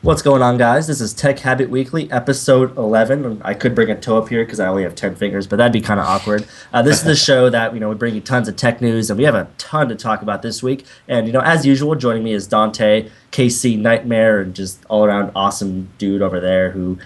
What's going on, guys? This is Tech Habit Weekly, episode 11. I could bring a toe up here because I only have 10 fingers, but that'd be kind of awkward. This is the show that, we bring you tons of tech news, and we have a ton to talk about this week. And, as usual, joining me is Dontae, KC Nightmare, and just all around awesome dude over there who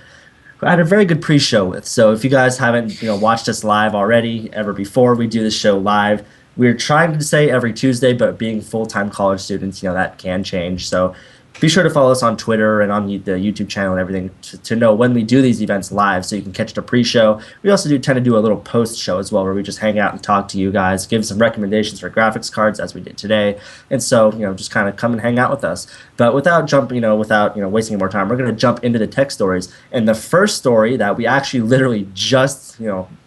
I had a very good pre-show with. So if you guys haven't, watched us live already ever before, we do this show live. We're trying to say every Tuesday, but being full-time college students, that can change. So be sure to follow us on Twitter and on the YouTube channel and everything to know when we do these events live so you can catch the pre-show. We also do tend to do a little post-show as well where we just hang out and talk to you guys, give some recommendations for graphics cards as we did today. And so, just kind of come and hang out with us. But without wasting any more time, we're going to jump into the tech stories. And the first story that we actually literally just,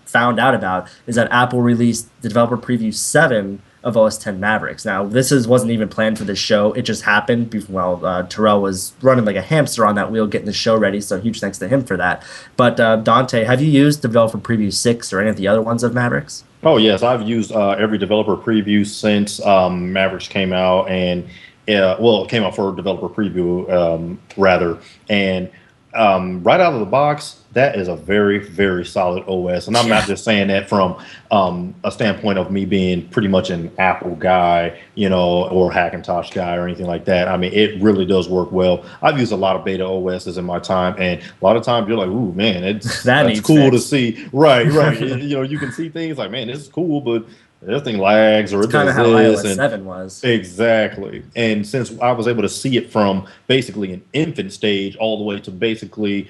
found out about is that Apple released the developer preview 7 of OS X Mavericks. Now, wasn't even planned for this show. It just happened while Terrell was running like a hamster on that wheel getting the show ready, so huge thanks to him for that. But Dontae, have you used Developer Preview 6 or any of the other ones of Mavericks? Oh, yes. I've used every developer preview since Mavericks came out, and it came out for developer preview, rather. And right out of the box, that is a very, very solid OS. And I'm not just saying that from a standpoint of me being pretty much an Apple guy, or Hackintosh guy or anything like that. I mean, it really does work well. I've used a lot of beta OSs in my time, and a lot of times you're like, ooh, man, that's cool to see. Right. You can see things like, man, this is cool, but this thing lags, or it's kind of how iOS 7 was. Exactly. And since I was able to see it from basically an infant stage all the way to basically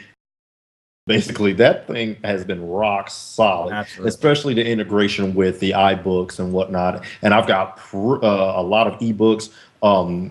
that thing has been rock solid. Absolutely. Especially the integration with the iBooks and whatnot. And I've got a lot of ebooks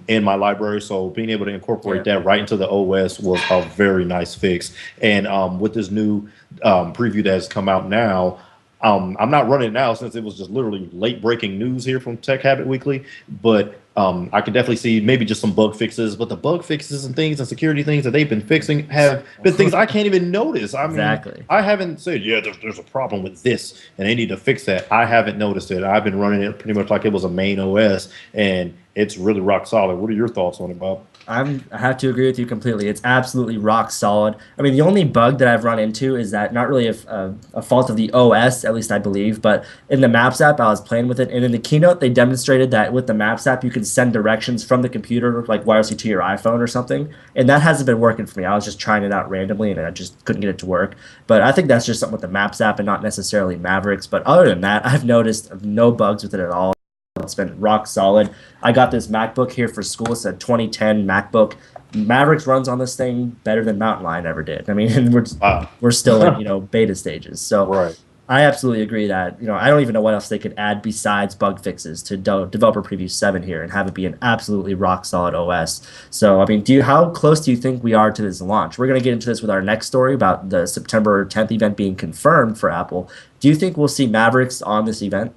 in my library, so being able to incorporate that right into the OS was a very nice fix. And with this new preview that has come out now, I'm not running it now since it was just literally late breaking news here from Tech Habit Weekly, but I can definitely see maybe just some bug fixes, but the bug fixes and things and security things that they've been fixing have been things I can't even notice. I mean, I haven't said, there's a problem with this and they need to fix that. I haven't noticed it. I've been running it pretty much like it was a main OS, and it's really rock solid. What are your thoughts on it, Bob? I have to agree with you completely. It's absolutely rock solid. I mean, the only bug that I've run into is that not really a fault of the OS, at least I believe, but in the Maps app, I was playing with it, and in the keynote, they demonstrated that with the Maps app, you can send directions from the computer, like wirelessly to your iPhone or something, and that hasn't been working for me. I was just trying it out randomly, and I just couldn't get it to work. But I think that's just something with the Maps app and not necessarily Mavericks. But other than that, I've noticed no bugs with it at all. It's been rock solid. I got this MacBook here for school. It's a 2010 MacBook. Mavericks runs on this thing better than Mountain Lion ever did. I mean, we're still in beta stages. So right. I absolutely agree that I don't even know what else they could add besides bug fixes to Developer Preview 7 here and have it be an absolutely rock solid OS. So I mean, how close do you think we are to this launch? We're going to get into this with our next story about the September 10th event being confirmed for Apple. Do you think we'll see Mavericks on this event?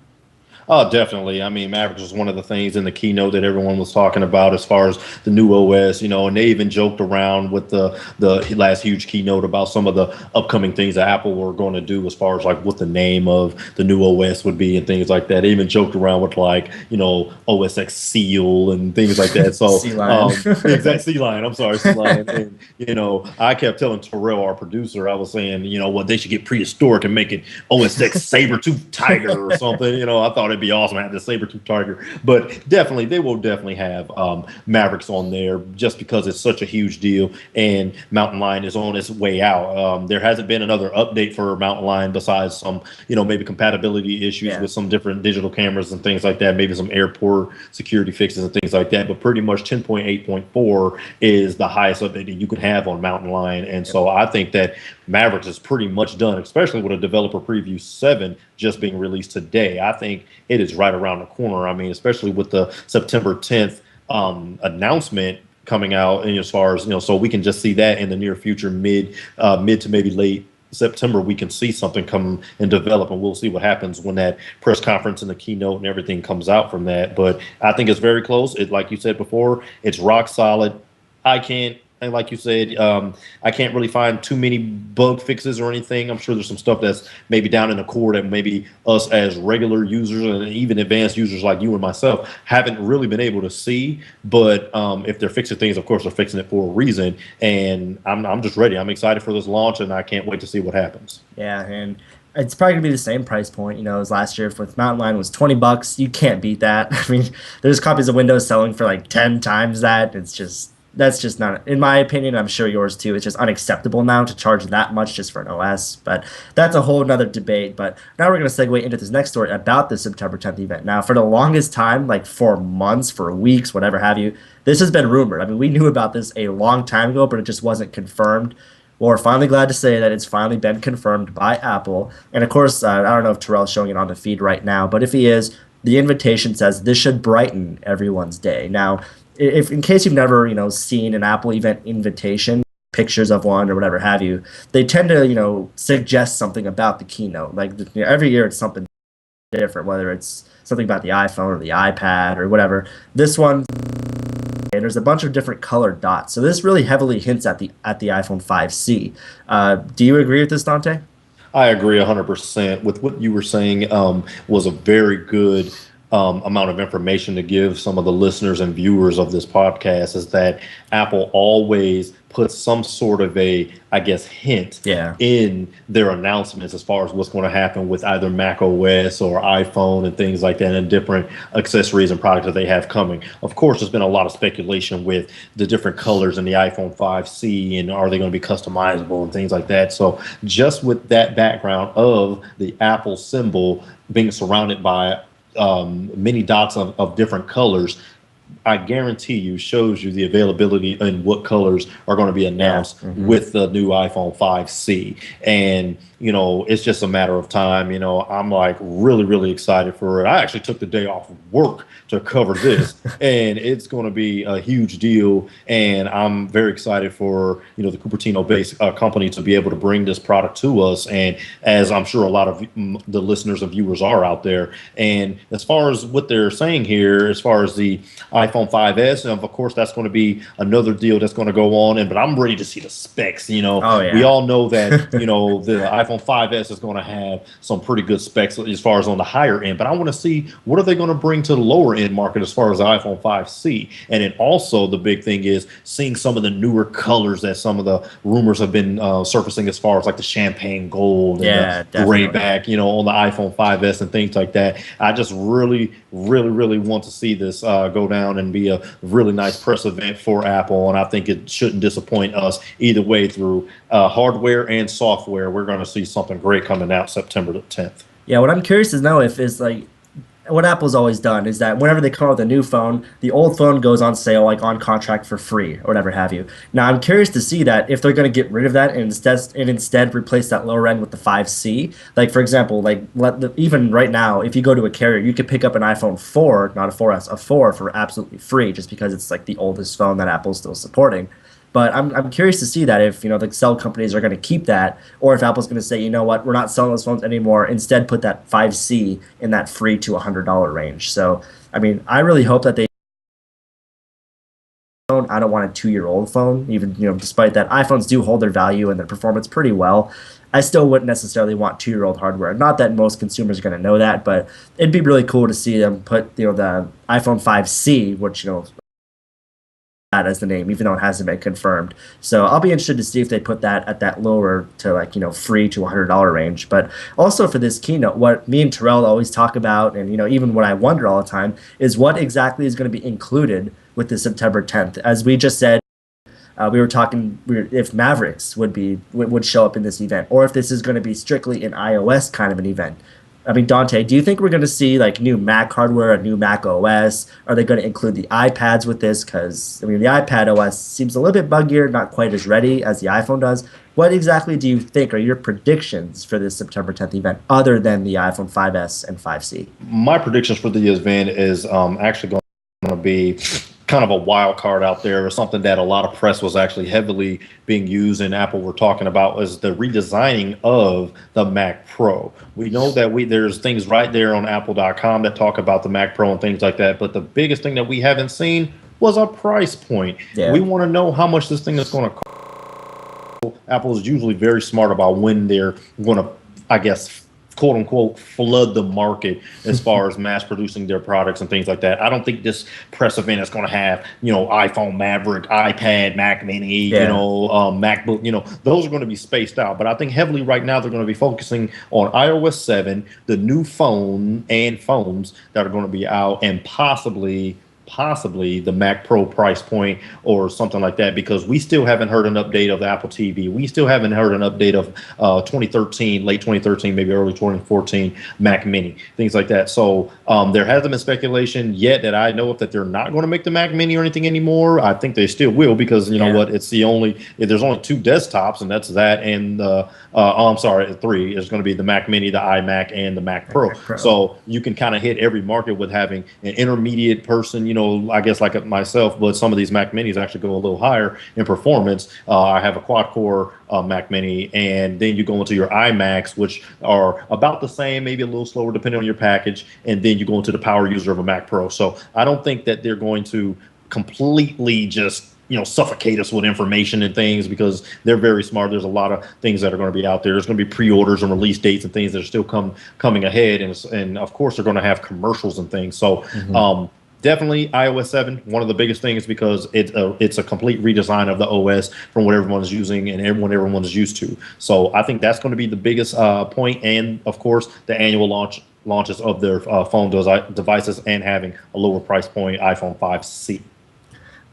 Oh, definitely. I mean, Mavericks was one of the things in the keynote that everyone was talking about as far as the new OS, and they even joked around with the last huge keynote about some of the upcoming things that Apple were going to do as far as like what the name of the new OS would be and things like that. They even joked around with like, OS X Seal and things like that. So C-Line. I'm sorry, C-Line. And, I kept telling Terrell, our producer, I was saying, they should get prehistoric and make it OS X Saber-Tooth Tiger or something. I thought it'd be awesome to have the saber-tooth tiger, but they will definitely have Mavericks on there just because it's such a huge deal, and Mountain Lion is on its way out. There hasn't been another update for Mountain Lion besides some, maybe compatibility issues with some different digital cameras and things like that, maybe some airport security fixes and things like that, but pretty much 10.8.4 is the highest update that you could have on Mountain Lion, and so I think that Mavericks is pretty much done, especially with a developer preview 7 just being released today. I think it is right around the corner. I mean, especially with the September 10th announcement coming out, and as far as, so we can just see that in the near future, mid to maybe late September, we can see something come and develop, and we'll see what happens when that press conference and the keynote and everything comes out from that. But I think it's very close. Like you said before, it's rock solid. I can't And like you said, I can't really find too many bug fixes or anything. I'm sure there's some stuff that's maybe down in the core that maybe us as regular users and even advanced users like you and myself haven't really been able to see. But if they're fixing things, of course, they're fixing it for a reason. And I'm just ready. I'm excited for this launch, and I can't wait to see what happens. Yeah, and it's probably gonna be the same price point, as last year with Mountain Lion was $20. You can't beat that. I mean, there's copies of Windows selling for like 10 times that. That's just not, in my opinion, I'm sure yours too. It's just unacceptable now to charge that much just for an OS. But that's a whole nother debate. But now we're going to segue into this next story about the September 10th event. Now, for the longest time, like for months, for weeks, whatever have you, this has been rumored. I mean, we knew about this a long time ago, but it just wasn't confirmed. Well, we're finally glad to say that it's finally been confirmed by Apple. And of course, I don't know if Terrell's showing it on the feed right now, but if he is, the invitation says this should brighten everyone's day. Now, if in case you've never seen an Apple event invitation, pictures of one or whatever have you, they tend to suggest something about the keynote. Like every year it's something different, whether it's something about the iPhone or the iPad or whatever. This one, and there's a bunch of different colored dots, so this really heavily hints at the iPhone 5C. Do you agree with this, Dontae? I agree 100% with what you were saying. Was a very good amount of information to give some of the listeners and viewers of this podcast, is that Apple always puts some sort of a, I guess, hint in their announcements as far as what's going to happen with either Mac OS or iPhone and things like that, and different accessories and products that they have coming. Of course, there's been a lot of speculation with the different colors in the iPhone 5C, and are they going to be customizable and things like that. So just with that background of the Apple symbol being surrounded by many dots of different colors, I guarantee you shows you the availability and what colors are going to be announced with the new iPhone 5C. And, it's just a matter of time. I'm like really, really excited for it. I actually took the day off of work to cover this, and it's going to be a huge deal. And I'm very excited for, the Cupertino-based company to be able to bring this product to us. And as I'm sure a lot of the listeners and viewers are out there. And as far as what they're saying here, as far as the iPhone 5S, and of course, that's going to be another deal that's going to go on. But I'm ready to see the specs. We all know that, the iPhone 5S is going to have some pretty good specs as far as on the higher end. But I want to see what are they going to bring to the lower end market as far as the iPhone 5C. And then also the big thing is seeing some of the newer colors that some of the rumors have been surfacing, as far as like the champagne gold and the gray back, on the iPhone 5S and things like that. I just really, really, really want to see this go down and be a really nice press event for Apple. And I think it shouldn't disappoint us either way through hardware and software. We're going to see something great coming out September the 10th. Yeah, what I'm curious to know is like, what Apple's always done is that whenever they come out with a new phone, the old phone goes on sale, like on contract for free or whatever have you. Now, I'm curious to see that if they're going to get rid of that and instead replace that lower end with the 5C. Like, for example, even right now, if you go to a carrier, you could pick up an iPhone 4, not a 4S, a 4 for absolutely free, just because it's like the oldest phone that Apple's still supporting. But I'm curious to see that if, the cell companies are going to keep that, or if Apple's going to say, you know what, we're not selling those phones anymore. Instead, put that 5C in that free to $100 range. So, I mean, I really hope that they. I don't want a 2-year-old phone, even, despite that iPhones do hold their value and their performance pretty well. I still wouldn't necessarily want 2-year-old hardware. Not that most consumers are going to know that, but it'd be really cool to see them put, the iPhone 5C, which, that as the name, even though it hasn't been confirmed. So I'll be interested to see if they put that at that lower to free to $100 range. But also for this keynote, what me and Terrell always talk about, and even what I wonder all the time, is what exactly is going to be included with the September 10th. As we just said, we were talking if Mavericks would show up in this event, or if this is going to be strictly an iOS kind of an event. I mean, Dontae, do you think we're going to see like new Mac hardware, a new Mac OS? Are they going to include the iPads with this? Because, the iPad OS seems a little bit buggier, not quite as ready as the iPhone does. What exactly do you think are your predictions for this September 10th event, other than the iPhone 5S and 5C? My predictions for the event is actually going to be kind of a wild card out there, or something that a lot of press was actually heavily being used, and Apple were talking about, was the redesigning of the Mac Pro. We know that there's things right there on apple.com that talk about the Mac Pro and things like that, but the biggest thing that we haven't seen, was a price point. Yeah. We want to know how much this thing is going to cost. Apple is usually very smart about when they're going to, I guess, quote unquote, flood the market as far as mass producing their products and things like that. I don't think this press event is going to have, iPhone Maverick, iPad, Mac Mini, MacBook, those are going to be spaced out. But I think heavily right now they're going to be focusing on iOS 7, the new phone and phones that are going to be out, and possibly the Mac Pro price point or something like that, because we still haven't heard an update of the Apple TV. We still haven't heard an update of 2013, late 2013, maybe early 2014 Mac Mini, things like that. So there hasn't been speculation yet that I know of that they're not going to make the Mac Mini or anything anymore. I think they still will, because you know what, it's there's only 2 desktops, and that's that, and I'm sorry, 3. It's going to be the Mac Mini, the iMac, and the Mac Pro. So you can kind of hit every market with having an intermediate person, I guess like myself, but some of these Mac Minis actually go a little higher in performance. I have a quad-core Mac Mini, and then you go into your iMacs, which are about the same, maybe a little slower depending on your package, and then you go into the power user of a Mac Pro. So I don't think that they're going to completely just suffocate us with information and things, because they're very smart. There's a lot of things that are going to be out there. There's going to be pre-orders and release dates and things that are still coming ahead, and of course they're going to have commercials and things. So definitely iOS 7, one of the biggest things, because it's a complete redesign of the OS from what everyone's using and everyone's used to. So I think that's going to be the biggest point, and of course the annual launches of their phone devices, and having a lower price point iPhone 5C.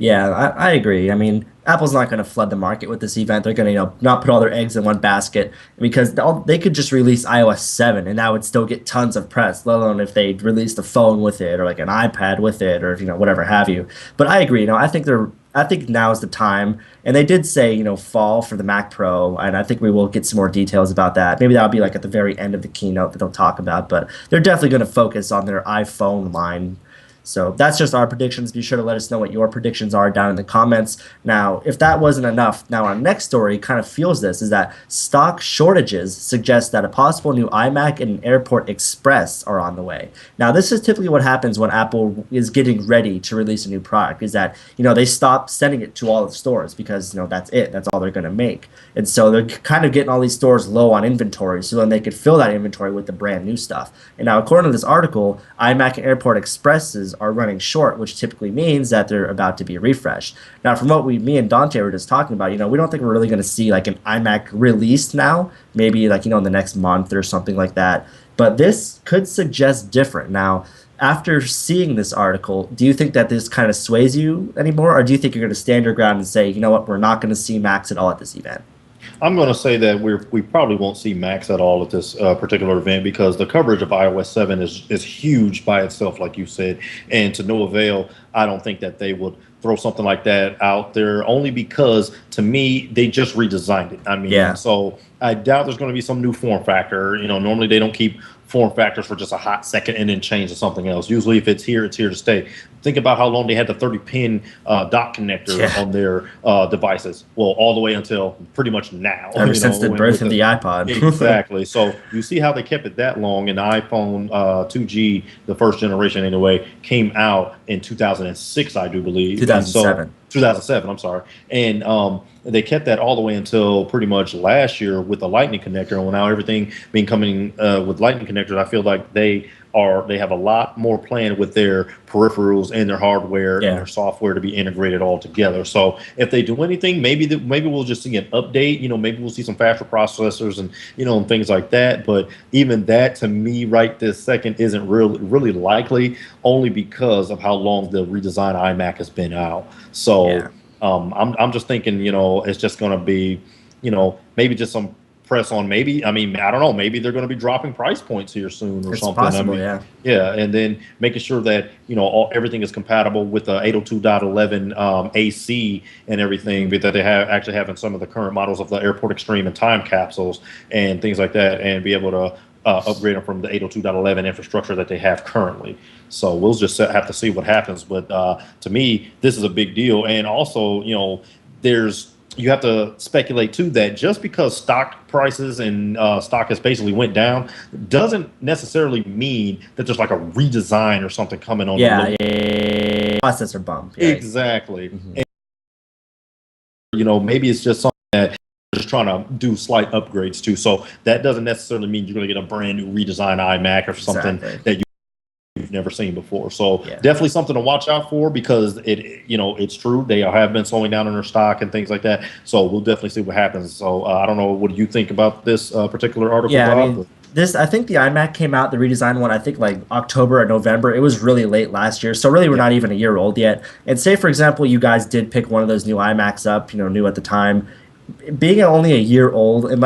Yeah, I agree. I mean, Apple's not going to flood the market with this event. They're going to, not put all their eggs in one basket, because they could just release iOS 7 and that would still get tons of press, let alone if they released a phone with it or like an iPad with it, or whatever have you. But I agree. I think now is the time, and they did say fall for the Mac Pro, and I think we will get some more details about that. Maybe that'll be like at the very end of the keynote that they'll talk about, but they're definitely going to focus on their iPhone line. So that's just our predictions. Be sure to let us know what your predictions are down in the comments. Now, if that wasn't enough, now our next story kind of fuels this, is that stock shortages suggest that a possible new iMac and Airport Express are on the way. Now, this is typically what happens when Apple is getting ready to release a new product, is that, they stop sending it to all the stores, because, that's it. That's all they're going to make. And so they're kind of getting all these stores low on inventory, so then they could fill that inventory with the brand new stuff. And now, according to this article, iMac and Airport Expresses are running short, which typically means that they're about to be refreshed. Now, from what me and Dontae were just talking about, we don't think we're really going to see like an iMac released now, maybe like, in the next month or something like that. But this could suggest different. Now, after seeing this article, do you think that this kind of sways you anymore, or do you think you're going to stand your ground and say, you know what, we're not going to see Macs at all at this event? I'm going to say that we probably won't see Macs at all at this particular event, because the coverage of iOS 7 is huge by itself, like you said, and to no avail. I don't think that they would throw something like that out there, only because, to me, they just redesigned it. I mean, so I doubt there's going to be some new form factor. Normally they don't keep form factors for just a hot second and then change to something else. Usually if it's here to stay. Think about how long they had the 30-pin dock connector on their devices. Well, all the way until pretty much now. Ever since the birth of the iPod. Exactly. So you see how they kept it that long, and the iPhone 2G, the first generation anyway, came out in 2006, I do believe. 2007. 2007, I'm sorry. And they kept that all the way until pretty much last year with the Lightning connector. And now everything being coming with Lightning connectors, I feel like they have a lot more planned with their peripherals and their hardware and their software to be integrated all together. So if they do anything, maybe we'll just see an update. Maybe we'll see some faster processors and and things like that. But even that, to me, right this second, isn't really likely, only because of how long the redesigned iMac has been out. So I'm just thinking, it's just going to be, maybe just some press on, I don't know, maybe they're going to be dropping price points here soon or something. Possible, and then making sure that everything is compatible with the 802.11 AC and everything that they actually have in some of the current models of the Airport Extreme and Time capsules and things like that, and be able to upgrade them from the 802.11 infrastructure that they have currently. So we'll just have to see what happens. But to me, this is a big deal, and also you have to speculate too that just because stock prices and stock has basically went down doesn't necessarily mean that there's like a redesign or something coming on. processor bump. Right? Exactly. And, maybe it's just something that just trying to do slight upgrades to. So that doesn't necessarily mean you're going to get a brand new redesigned iMac or something that you've never seen before. So definitely something to watch out for, because it's true. They have been slowing down in their stock and things like that. So we'll definitely see what happens. So I don't know. What do you think about this particular article, Bob? I think the iMac came out, the redesigned one, I think like October or November. It was really late last year. So really we're not even a year old yet. And say, for example, you guys did pick one of those new iMacs up, new at the time. Being only a year old, and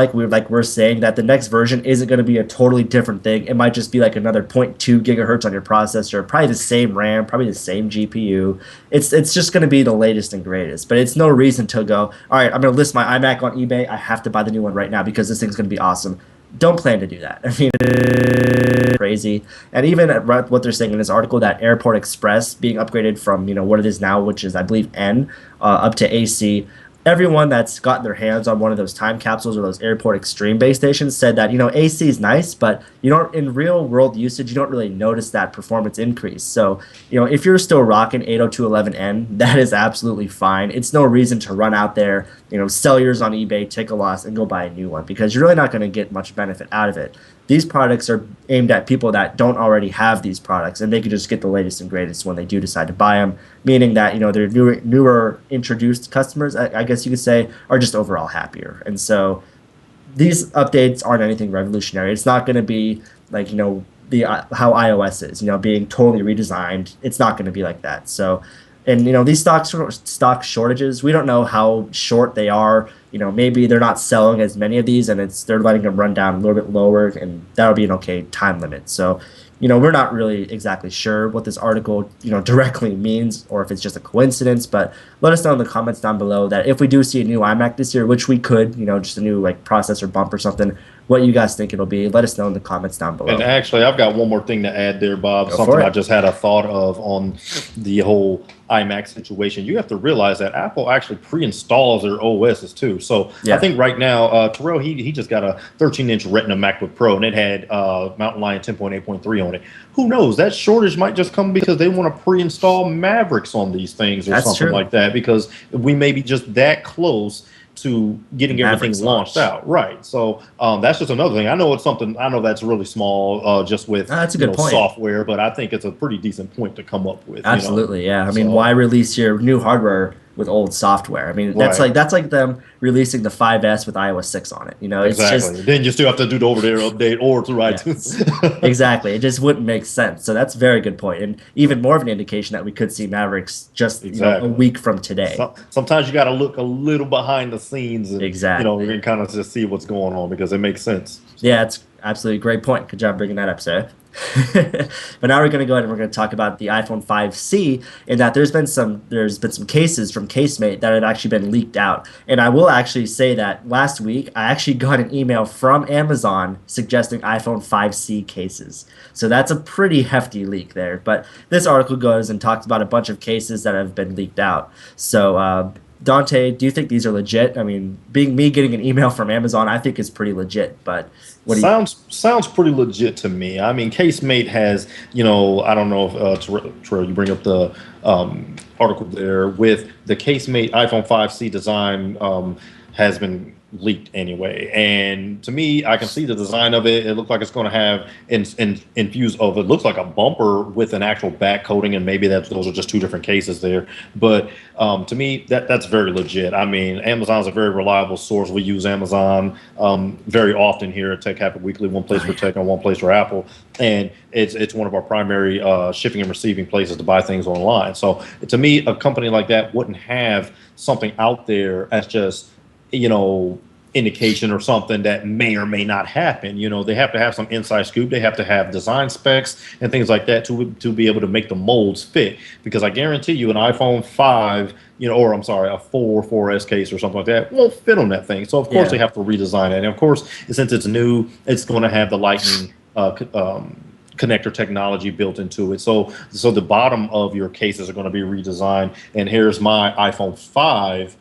we're saying that the next version isn't going to be a totally different thing. It might just be like another 0.2 gigahertz on your processor, probably the same RAM, probably the same GPU. It's just going to be the latest and greatest. But it's no reason to go, all right, I'm going to list my iMac on eBay. I have to buy the new one right now because this thing's going to be awesome. Don't plan to do that. I mean, it's crazy. And even what they're saying in this article, that Airport Express being upgraded from what it is now, which is I believe N, up to AC. Everyone that's gotten their hands on one of those time capsules or those Airport Extreme base stations said that AC is nice, but in real world usage you don't really notice that performance increase. So if you're still rocking 802.11n, that is absolutely fine. It's no reason to run out there, sell yours on eBay, take a loss, and go buy a new one, because you're really not going to get much benefit out of it. These products are aimed at people that don't already have these products, and they can just get the latest and greatest when they do decide to buy them, meaning that they're newer introduced customers, I guess you could say, are just overall happier. And so these updates aren't anything revolutionary. It's not going to be like how iOS is, being totally redesigned. It's not going to be like that. So, and these stock shortages, we don't know how short they are. Maybe they're not selling as many of these, and they're letting them run down a little bit lower, and that'll be an okay time limit. So, we're not really exactly sure what this article, directly means, or if it's just a coincidence. But let us know in the comments down below that if we do see a new iMac this year, which we could, just a new processor bump or something, what you guys think it'll be. Let us know in the comments down below. And actually, I've got one more thing to add there, Bob. Something I just had a thought of on the whole iMac situation. You have to realize that Apple actually pre-installs their OSs too. So I think right now, Terrell, he just got a 13-inch Retina MacBook Pro, and it had Mountain Lion 10.8.3 on it. Who knows? That shortage might just come because they want to pre-install Mavericks on these things or something like that, because we may be just that close to getting everything launched out. Right. So that's just another thing. I know it's something, I know that's really small, just with that's a good point. Software, but I think it's a pretty decent point to come up with. Absolutely. Yeah. I mean, why release your new hardware with old software? I mean, that's like them releasing the 5S with iOS 6 on it. It's exactly. just, then you still have to do the over-the-air update or through iTunes. Exactly. It just wouldn't make sense. So that's a very good point, and even more of an indication that we could see Mavericks just a week from today. Sometimes you got to look a little behind the scenes, and you can kind of just see what's going on, because it makes sense. Yeah, it's absolutely a great point. Good job bringing that up, Sarah. But now we're going to go ahead and we're going to talk about the iPhone 5C, in that there's been some cases from Casemate that have actually been leaked out. And I will actually say that last week I actually got an email from Amazon suggesting iPhone 5C cases. So that's a pretty hefty leak there. But this article goes and talks about a bunch of cases that have been leaked out. So Dontae, do you think these are legit? I mean, getting an email from Amazon, I think is pretty legit. But what sounds pretty legit to me. I mean, Casemate has, I don't know if Terrell, you bring up the article there with the Casemate iPhone 5C design has been leaked anyway, and to me, I can see the design of it. It looks like it's going to have infused of it looks like a bumper with an actual back coating, and maybe those are just two different cases there. But to me, that's very legit. I mean, Amazon's a very reliable source. We use Amazon very often here at Tech Habit Weekly, one place for tech and one place for Apple, and it's one of our primary shipping and receiving places to buy things online. So to me, a company like that wouldn't have something out there as just indication or something that may or may not happen. They have to have some inside scoop. They have to have design specs and things like that to be able to make the molds fit. Because I guarantee you an iPhone 5, or I'm sorry, a 4S case or something like that won't fit on that thing. So of course they have to redesign it. And of course, since it's new, it's going to have the Lightning connector technology built into it. So the bottom of your cases are going to be redesigned. And here's my iPhone 5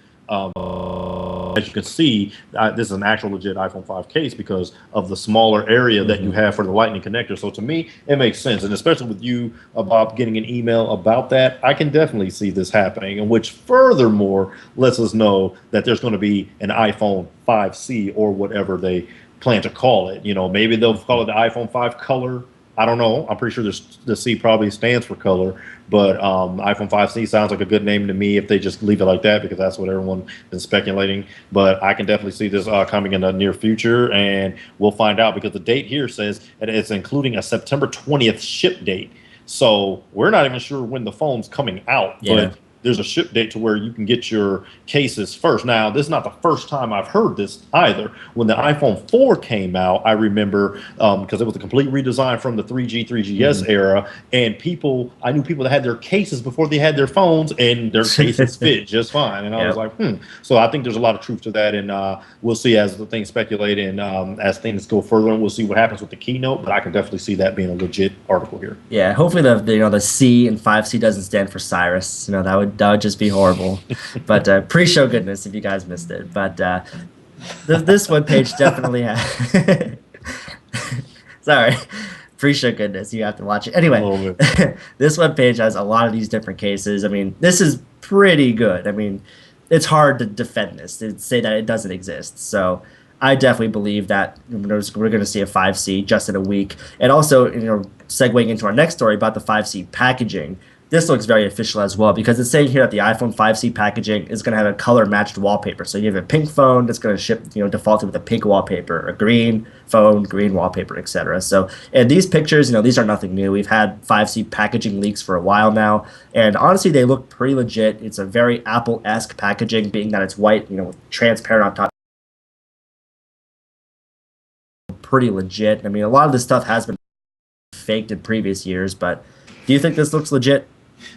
as you can see, this is an actual legit iPhone 5 case because of the smaller area that you have for the Lightning connector. So to me, it makes sense. And especially with you, Bob, getting an email about that, I can definitely see this happening. And which furthermore lets us know that there's going to be an iPhone 5C or whatever they plan to call it. Maybe they'll call it the iPhone 5 Color. I don't know. I'm pretty sure the C probably stands for color, but iPhone 5C sounds like a good name to me if they just leave it like that, because that's what everyone's been speculating. But I can definitely see this coming in the near future, and we'll find out because the date here says that it's including a September 20th ship date. So we're not even sure when the phone's coming out, but there's a ship date to where you can get your cases first. Now, this is not the first time I've heard this either. When the iPhone 4 came out, I remember, because it was a complete redesign from the 3G, 3GS era, and I knew people that had their cases before they had their phones, and their cases fit just fine. And I was like, So I think there's a lot of truth to that, and we'll see as the things speculate and as things go further, and we'll see what happens with the keynote, but I can definitely see that being a legit article here. Yeah, hopefully the C and 5C doesn't stand for Cyrus. That would just be horrible. But pre-show goodness if you guys missed it. But this webpage definitely has. Sorry, pre-show goodness. You have to watch it anyway. This webpage has a lot of these different cases. I mean, this is pretty good. I mean, it's hard to defend this, to say that it doesn't exist. So I definitely believe that we're going to see a 5C just in a week. And also, segueing into our next story about the 5C packaging. This looks very official as well because it's saying here that the iPhone 5C packaging is going to have a color matched wallpaper. So you have a pink phone that's going to ship, defaulted with a pink wallpaper, a green phone, green wallpaper, etc. So, and these pictures, these are nothing new. We've had 5C packaging leaks for a while now, and honestly, they look pretty legit. It's a very Apple-esque packaging, being that it's white, with transparent on top. Pretty legit. I mean, a lot of this stuff has been faked in previous years, but do you think this looks legit?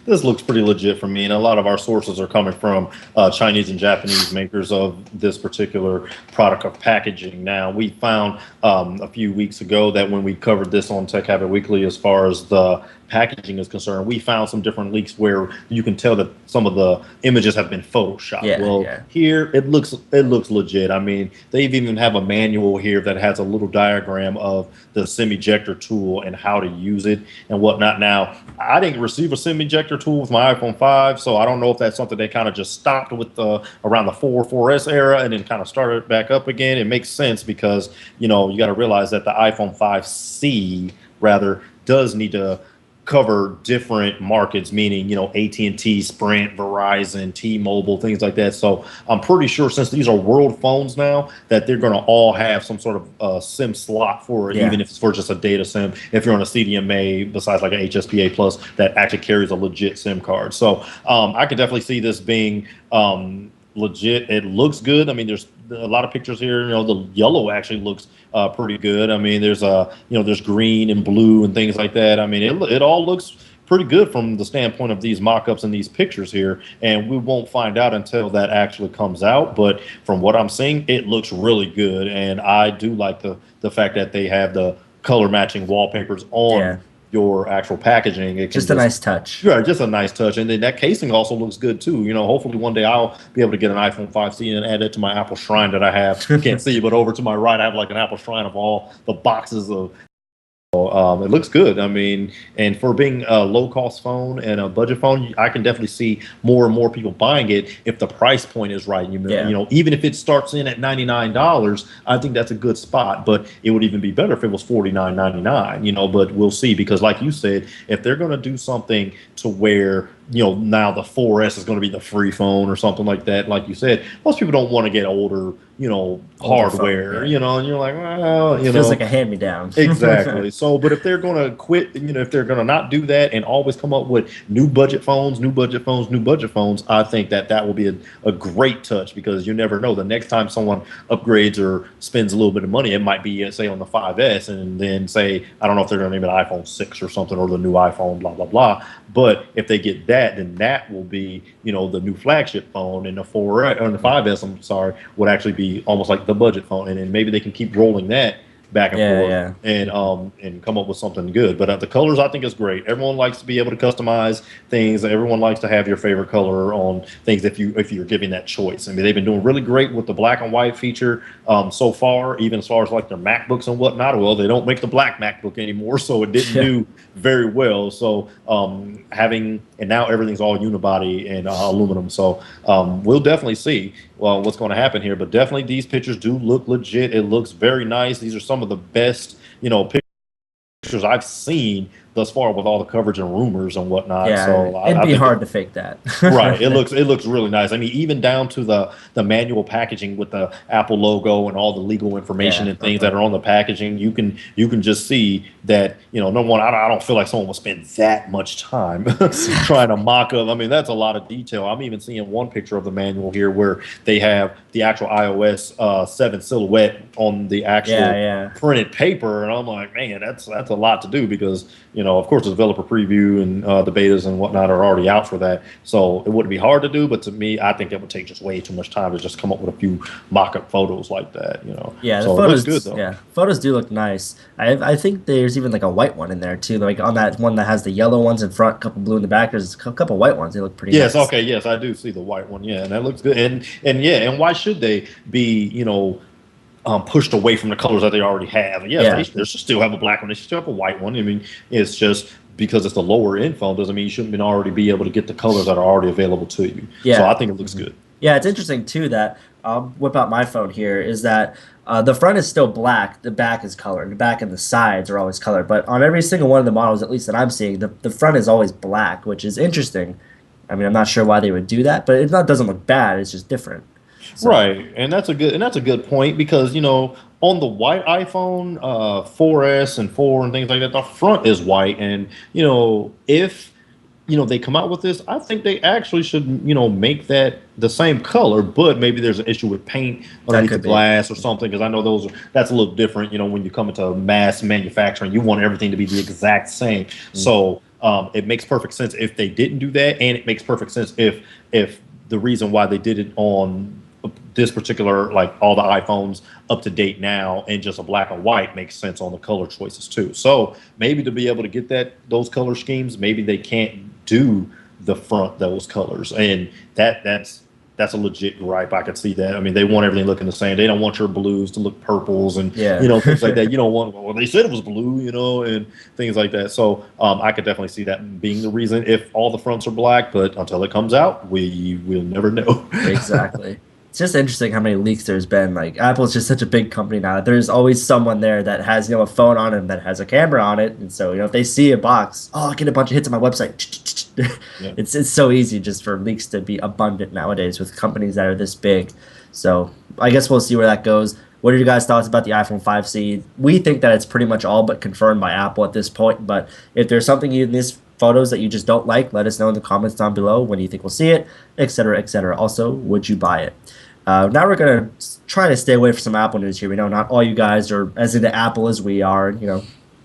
This looks pretty legit for me, and a lot of our sources are coming from Chinese and Japanese makers of this particular product of packaging. Now, we found a few weeks ago that when we covered this on Tech Habit Weekly, as far as the packaging is concerned, we found some different leaks where you can tell that some of the images have been photoshopped. Here it looks legit. I mean, they even have a manual here that has a little diagram of the SIM ejector tool and how to use it and whatnot. Now, I didn't receive a SIM ejector tool with my iPhone 5, so I don't know if that's something they kind of just stopped with around the 4S era and then kind of started back up again. It makes sense because you got to realize that the iPhone 5C rather does need to cover different markets, meaning AT&T, Sprint, Verizon, T-Mobile, things like that. So I'm pretty sure, since these are world phones now, that they're going to all have some sort of SIM slot for it, even if it's for just a data SIM. If you're on a CDMA, besides like an HSPA Plus, that actually carries a legit SIM card. So I could definitely see this being legit. It looks good. I mean, there's a lot of pictures here. The yellow actually looks pretty good. I mean, there's there's green and blue and things like that. I mean, it all looks pretty good from the standpoint of these mock-ups and these pictures here, and we won't find out until that actually comes out. But from what I'm seeing, it looks really good, and I do like the fact that they have the color matching wallpapers on your actual packaging. It just a nice touch. Yeah, just a nice touch. And then that casing also looks good too. Hopefully one day I'll be able to get an iPhone 5C and add it to my Apple Shrine that I have. You can't see, but over to my right I have like an Apple Shrine of all the boxes of. It looks good. I mean, and for being a low-cost phone and a budget phone, I can definitely see more and more people buying it if the price point is right. Even if it starts in at $99, I think that's a good spot. But it would even be better if it was $49.99. But we'll see, because like you said, if they're going to do something to where now the 4S is going to be the free phone or something like that, like you said, most people don't want to get older hardware, phone, and you're like, well, it feels like a hand-me-down. Exactly. So, but if they're going to quit, if they're going to not do that and always come up with new budget phones, I think that will be a great touch, because you never know. The next time someone upgrades or spends a little bit of money, it might be, say, on the 5S, and then say, I don't know if they're going to name it iPhone 6 or something, or the new iPhone, blah, blah, blah. But if they get that, then that will be, the new flagship phone, and the 4S or the 5S, would actually be almost like the budget phone, and then maybe they can keep rolling that back and Yeah, forth yeah. and come up with something good. But the colors, I think, is great. Everyone likes to be able to customize things. Everyone likes to have your favorite color on things if you're giving that choice. I mean, they've been doing really great with the black and white feature so far, even as far as like their MacBooks and whatnot. Well, they don't make the black MacBook anymore, so it didn't Yeah. do very well. So and now everything's all unibody and aluminum. So we'll definitely see what's going to happen here. But definitely these pictures do look legit. It looks very nice. These are some of the best, pictures I've seen thus far with all the coverage and rumors and whatnot. Yeah, So it'd I be think hard to fake that. right. It looks really nice. I mean, even down to the manual packaging with the Apple logo and all the legal information Yeah, and things that are on the packaging. You can just see that, number one, I don't feel like someone will spend that much time trying to mock up. I mean, that's a lot of detail. I'm even seeing one picture of the manual here where they have the actual iOS 7 silhouette on the actual printed paper, and I'm like, man, that's a lot to do because of course the developer preview and the betas and whatnot are already out for that, so it wouldn't be hard to do. But to me, I think it would take just way too much time to just come up with a few mock-up photos like that. Yeah, so the photos, it looks good though. yeah, photos do look nice. I think there's even like a white one in there too, like on that one that has the yellow ones in front, a couple blue in the back. There's a couple white ones. They look pretty. Yes, nice. okay, yes, I do see the white one. Yeah, and that looks good. And why should they be pushed away from the colors that they already have? And yes, they should still have a black one. They should still have a white one. I mean, it's just because it's the lower end phone doesn't mean you shouldn't already be able to get the colors that are already available to you. Yeah. So I think it looks good. Yeah, it's interesting too that I'll whip out my phone here is that the front is still black, the back is colored, the back and the sides are always colored. But on every single one of the models, at least that I'm seeing, the front is always black, which is interesting. I mean, I'm not sure why they would do that, but it doesn't look bad. It's just different. So. Right, and that's a good point because on the white iPhone 4S and 4 and things like that, the front is white, and if they come out with this, I think they actually should make that the same color, but maybe there's an issue with paint underneath the glass or something, because I know that's a little different. When you come into mass manufacturing, you want everything to be the exact same. So it makes perfect sense if they didn't do that, and it makes perfect sense if the reason why they did it on this particular, like all the iPhones up to date now and just a black and white, makes sense on the color choices too. So maybe to be able to get those color schemes, maybe they can't do the front those colors, and that's a legit gripe. I could see that. I mean, they want everything looking the same. They don't want your blues to look purples and things like that. You don't want, well, they said it was blue, and things like that. So I could definitely see that being the reason if all the fronts are black, but until it comes out, we will never know. Exactly. It's just interesting how many leaks there's been. Like, Apple's just such a big company now. There's always someone there that has, a phone on him that has a camera on it. And so, if they see a box, I get a bunch of hits on my website. Yeah. It's so easy just for leaks to be abundant nowadays with companies that are this big. So I guess we'll see where that goes. What are your guys' thoughts about the iPhone 5C? We think that it's pretty much all but confirmed by Apple at this point. But if there's something in these photos that you just don't like, let us know in the comments down below. When do you think we'll see it, etc., etc. Also, would you buy it? Now we're going to try to stay away from some Apple news here. We know not all you guys are as into Apple as we are.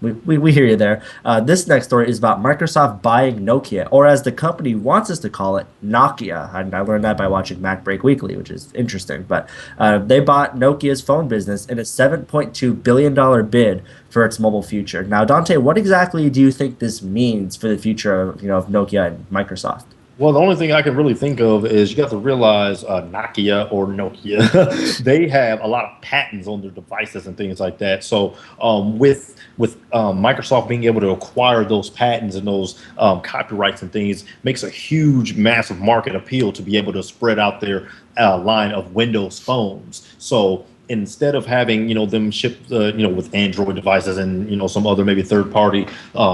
We hear you there. This next story is about Microsoft buying Nokia, or as the company wants us to call it, Nokia. And I learned that by watching Mac Break Weekly, which is interesting. But they bought Nokia's phone business in a $7.2 billion bid for its mobile future. Now, Dontae, what exactly do you think this means for the future of Nokia and Microsoft? Well, the only thing I can really think of is you got to realize Nokia or Nokia, they have a lot of patents on their devices and things like that. So with Microsoft being able to acquire those patents and those copyrights and things makes a huge, massive market appeal to be able to spread out their line of Windows phones. So instead of having them ship with Android devices and some other maybe third-party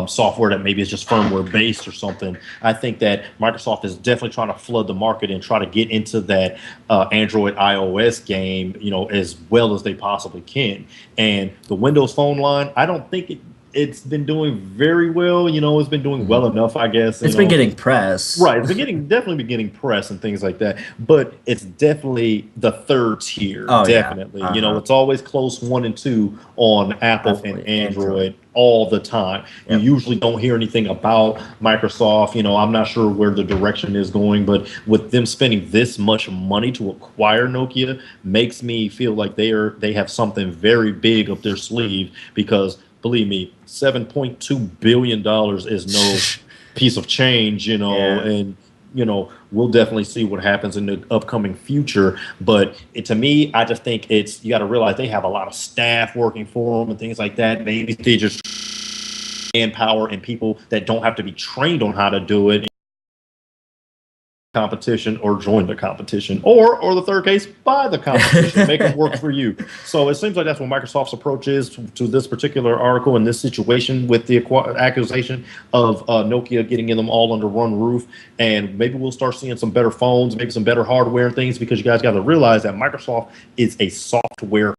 software that maybe is just firmware based or something, I think that Microsoft is definitely trying to flood the market and try to get into that Android iOS game as well as they possibly can. And the Windows Phone line, I don't think it's been doing very well. It's been doing well enough, I guess. It's been getting press. Right. It's been definitely been getting press and things like that. But it's definitely the third tier. Oh, Definitely. yeah. It's always close 1 and 2 on Apple and Definitely Android all the time. Yep. You usually don't hear anything about Microsoft. I'm not sure where the direction is going, but with them spending this much money to acquire Nokia makes me feel like they have something very big up their sleeve, because believe me, $7.2 billion is no piece of change, and we'll definitely see what happens in the upcoming future. But to me, I just think you got to realize they have a lot of staff working for them and things like that. Maybe they just manpower and people that don't have to be trained on how to do it. Competition, or join the competition, or the third case, buy the competition, make it work for you. So it seems like that's what Microsoft's approach is to this particular article and this situation with the accusation of Nokia getting them all under one roof. And maybe we'll start seeing some better phones, maybe some better hardware and things, because you guys got to realize that Microsoft is a software.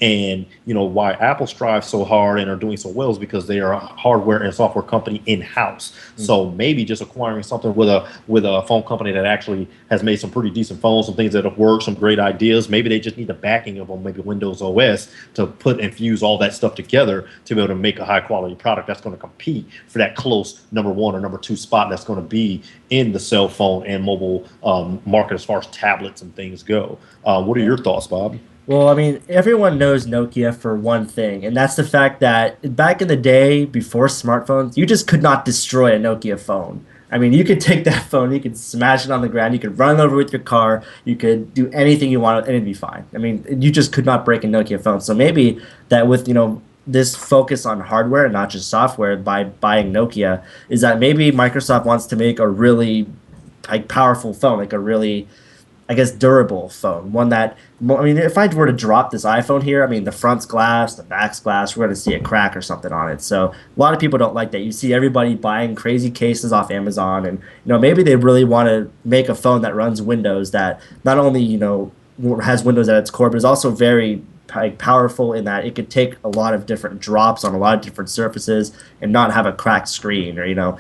And why Apple strives so hard and are doing so well is because they are a hardware and software company in-house. So maybe just acquiring something with a phone company that actually has made some pretty decent phones, some things that have worked, some great ideas. Maybe they just need the backing of them, maybe Windows OS, to put and fuse all that stuff together to be able to make a high quality product that's going to compete for that close number 1 or number 2 spot that's going to be in the cell phone and mobile market as far as tablets and things go. What are your thoughts, Bob? Well, I mean, everyone knows Nokia for one thing, and that's the fact that back in the day, before smartphones, you just could not destroy a Nokia phone. I mean, you could take that phone, you could smash it on the ground, you could run it over with your car, you could do anything you wanted, and it'd be fine. I mean, you just could not break a Nokia phone. So maybe that with, this focus on hardware and not just software by buying Nokia, is that maybe Microsoft wants to make a really powerful phone, like a really, I guess, durable phone. One that, I mean, if I were to drop this iPhone here, I mean, the front's glass, the back's glass, we're going to see a crack or something on it. So a lot of people don't like that. You see everybody buying crazy cases off Amazon, and, maybe they really want to make a phone that runs Windows, that not only, has Windows at its core, but is also very powerful in that it could take a lot of different drops on a lot of different surfaces and not have a cracked screen, or.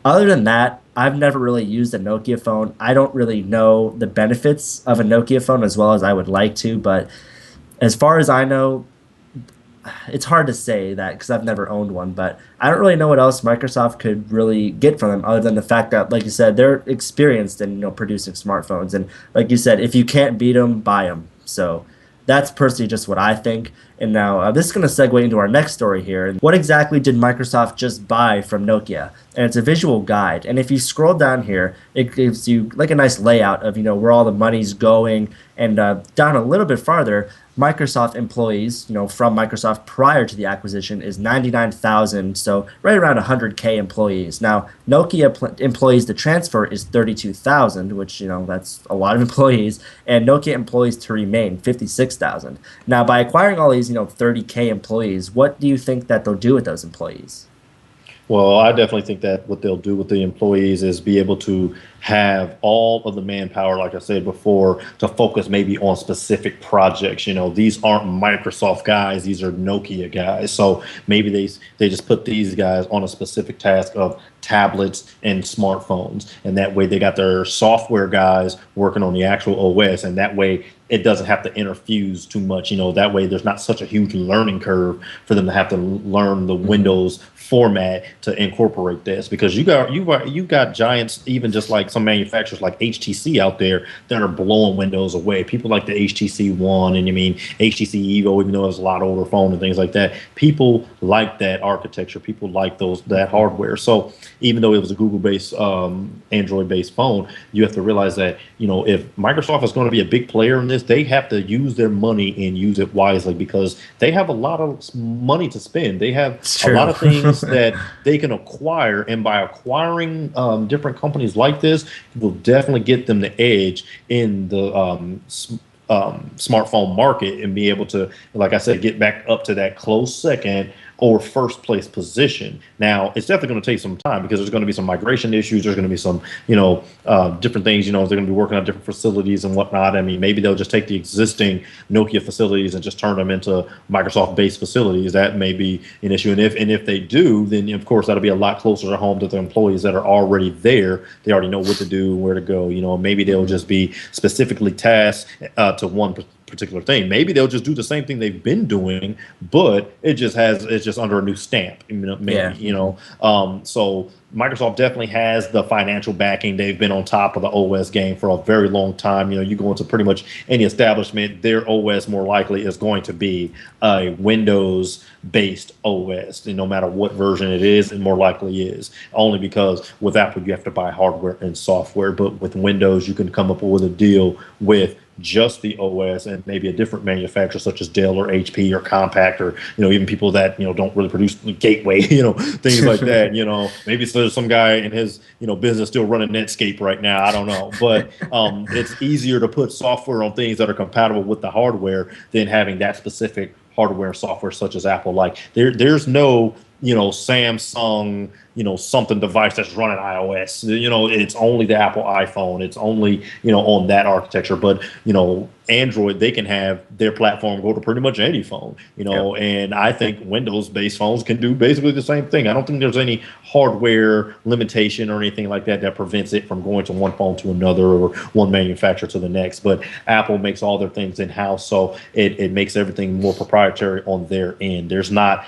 Other than that, I've never really used a Nokia phone. I don't really know the benefits of a Nokia phone as well as I would like to, but as far as I know, it's hard to say that because I've never owned one, but I don't really know what else Microsoft could really get from them other than the fact that, like you said, they're experienced in producing smartphones, and like you said, if you can't beat them, buy them. So that's personally just what I think. And now this is going to segue into our next story here. What exactly did Microsoft just buy from Nokia? And it's a visual guide. And if you scroll down here, it gives you like a nice layout of where all the money's going. And down a little bit farther, Microsoft employees, from Microsoft prior to the acquisition is 99,000, so right around 100K employees. Now, Nokia employees to transfer is 32,000, which, that's a lot of employees, and Nokia employees to remain, 56,000. Now, by acquiring all these, 30K employees, what do you think that they'll do with those employees? Well, I definitely think that what they'll do with the employees is be able to have all of the manpower, like I said before, to focus maybe on specific projects. These aren't Microsoft guys; these are Nokia guys. So maybe they just put these guys on a specific task of tablets and smartphones, and that way they got their software guys working on the actual OS, and that way it doesn't have to interfuse too much. That way there's not such a huge learning curve for them to have to learn the Windows format to incorporate this, because you got giants, even just like some manufacturers like HTC out there that are blowing Windows away. People like the HTC One, and HTC Evo, even though it's a lot older phone and things like that. People like that architecture. People like that hardware. So even though it was a Google-based, Android-based phone, you have to realize that if Microsoft is going to be a big player in this, they have to use their money and use it wisely, because they have a lot of money to spend. They have a lot of things that they can acquire, and by acquiring different companies like this, will definitely get them the edge in the smartphone market, and be able to, like I said, get back up to that close second or first place position. Now, it's definitely going to take some time because there's going to be some migration issues. There's going to be some, different things. They're going to be working on different facilities and whatnot. I mean, maybe they'll just take the existing Nokia facilities and just turn them into Microsoft-based facilities. That may be an issue. And if they do, then of course that'll be a lot closer to home to the employees that are already there. They already know what to do, where to go. Maybe they'll just be specifically tasked to one particular thing. Maybe they'll just do the same thing they've been doing, but it's just under a new stamp. So Microsoft definitely has the financial backing. They've been on top of the OS game for a very long time. You go into pretty much any establishment, their OS more likely is going to be a Windows-based OS. And no matter what version it is, it more likely is. Only because with Apple, you have to buy hardware and software. But with Windows, you can come up with a deal with just the OS and maybe a different manufacturer such as Dell or HP or Compaq or even people that don't really produce Gateway, things like that. Maybe there's some guy in his business still running Netscape right now. I don't know, but it's easier to put software on things that are compatible with the hardware than having that specific hardware and software such as Apple. Like there's no Samsung, something device that's running iOS. It's only the Apple iPhone. It's only, on that architecture. But, Android, they can have their platform go to pretty much any phone, and I think Windows-based phones can do basically the same thing. I don't think there's any hardware limitation or anything like that prevents it from going to one phone to another or one manufacturer to the next. But Apple makes all their things in-house, so it makes everything more proprietary on their end. There's not,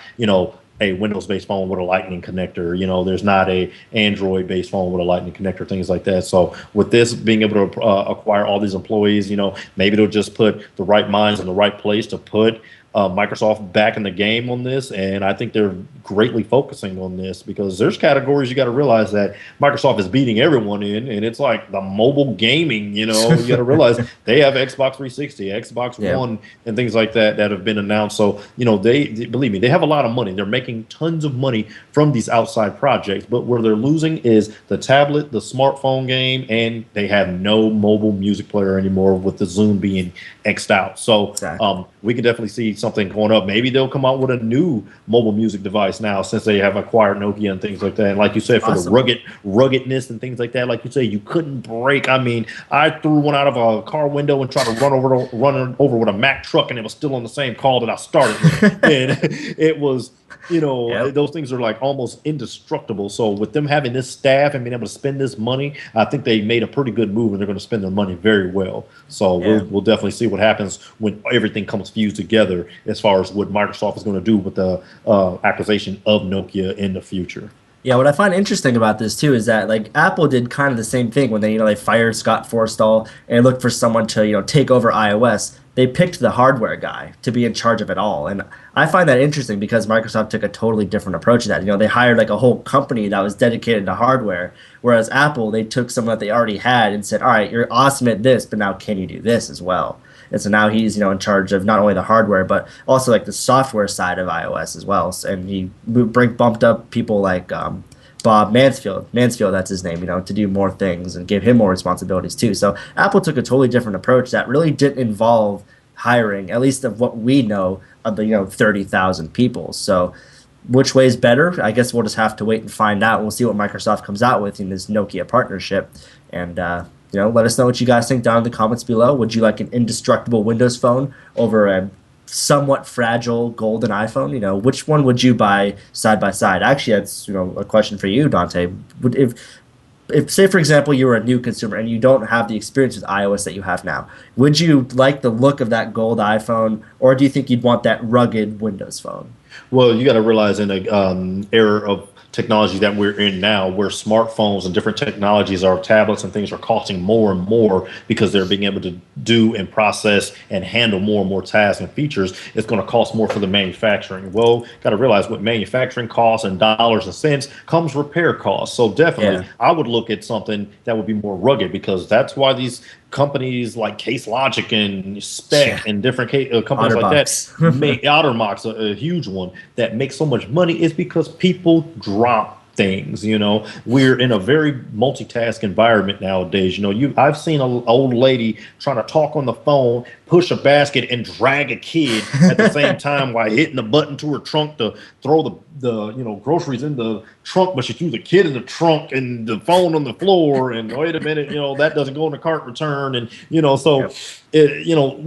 a Windows-based phone with a Lightning connector. There's not a Android-based phone with a Lightning connector, things like that. So with this being able to acquire all these employees, maybe they'll just put the right minds in the right place to put Microsoft back in the game on this. And I think they're greatly focusing on this because there's categories you got to realize that Microsoft is beating everyone in, and it's like the mobile gaming. You got to realize they have Xbox 360, Xbox One, and things like that have been announced. So they believe me, they have a lot of money. They're making tons of money from these outside projects, but where they're losing is the tablet, the smartphone game, and they have no mobile music player anymore with the Zoom being X'd out. So we can definitely see something going up. Maybe they'll come out with a new mobile music device now since they have acquired Nokia and things like that. And like you said, for the ruggedness and things like that, like you say, you couldn't break. I mean, I threw one out of a car window and tried to run over with a Mack truck, and it was still on the same call that I started with. And it was, those things are like almost indestructible. So with them having this staff and being able to spend this money, I think they made a pretty good move, and they're going to spend their money very well. So we'll definitely see what happens when everything comes fused together as far as what Microsoft is going to do with the acquisition of Nokia in the future. Yeah, what I find interesting about this too is that like Apple did kind of the same thing when they fired Scott Forstall and looked for someone to take over iOS. They picked the hardware guy to be in charge of it all, and I find that interesting because Microsoft took a totally different approach to that. They hired like a whole company that was dedicated to hardware, whereas Apple, they took someone that they already had and said, all right, you're awesome at this, but now can you do this as well? And so now he's in charge of not only the hardware but also like the software side of iOS as well. And he bumped up people like Bob Mansfield, that's his name, to do more things and give him more responsibilities too. So Apple took a totally different approach that really didn't involve hiring, at least of what we know, of the 30,000 people. So which way is better? I guess we'll just have to wait and find out. We'll see what Microsoft comes out with in this Nokia partnership, and let us know what you guys think down in the comments below. Would you like an indestructible Windows phone over a somewhat fragile golden iPhone? Which one would you buy side by side? Actually, that's a question for you, Dontae. If say for example you were a new consumer and you don't have the experience with iOS that you have now, would you like the look of that gold iPhone, or do you think you'd want that rugged Windows phone? Well, you got to realize in the era of technology that we're in now, where smartphones and different technologies, our tablets and things are costing more and more because they're being able to do and process and handle more and more tasks and features, it's going to cost more for the manufacturing. Well, got to realize what manufacturing costs and dollars and cents comes repair costs. So definitely, I would look at something that would be more rugged, because that's why these companies like Case Logic and Spec and different companies like that make OtterBox a huge one that makes so much money, is because people drop things. We're in a very multitask environment nowadays. I've seen an old lady trying to talk on the phone, push a basket and drag a kid at the same time while hitting the button to her trunk to throw the groceries in the trunk, but she threw the kid in the trunk and the phone on the floor, and wait a minute, that doesn't go in the cart return, and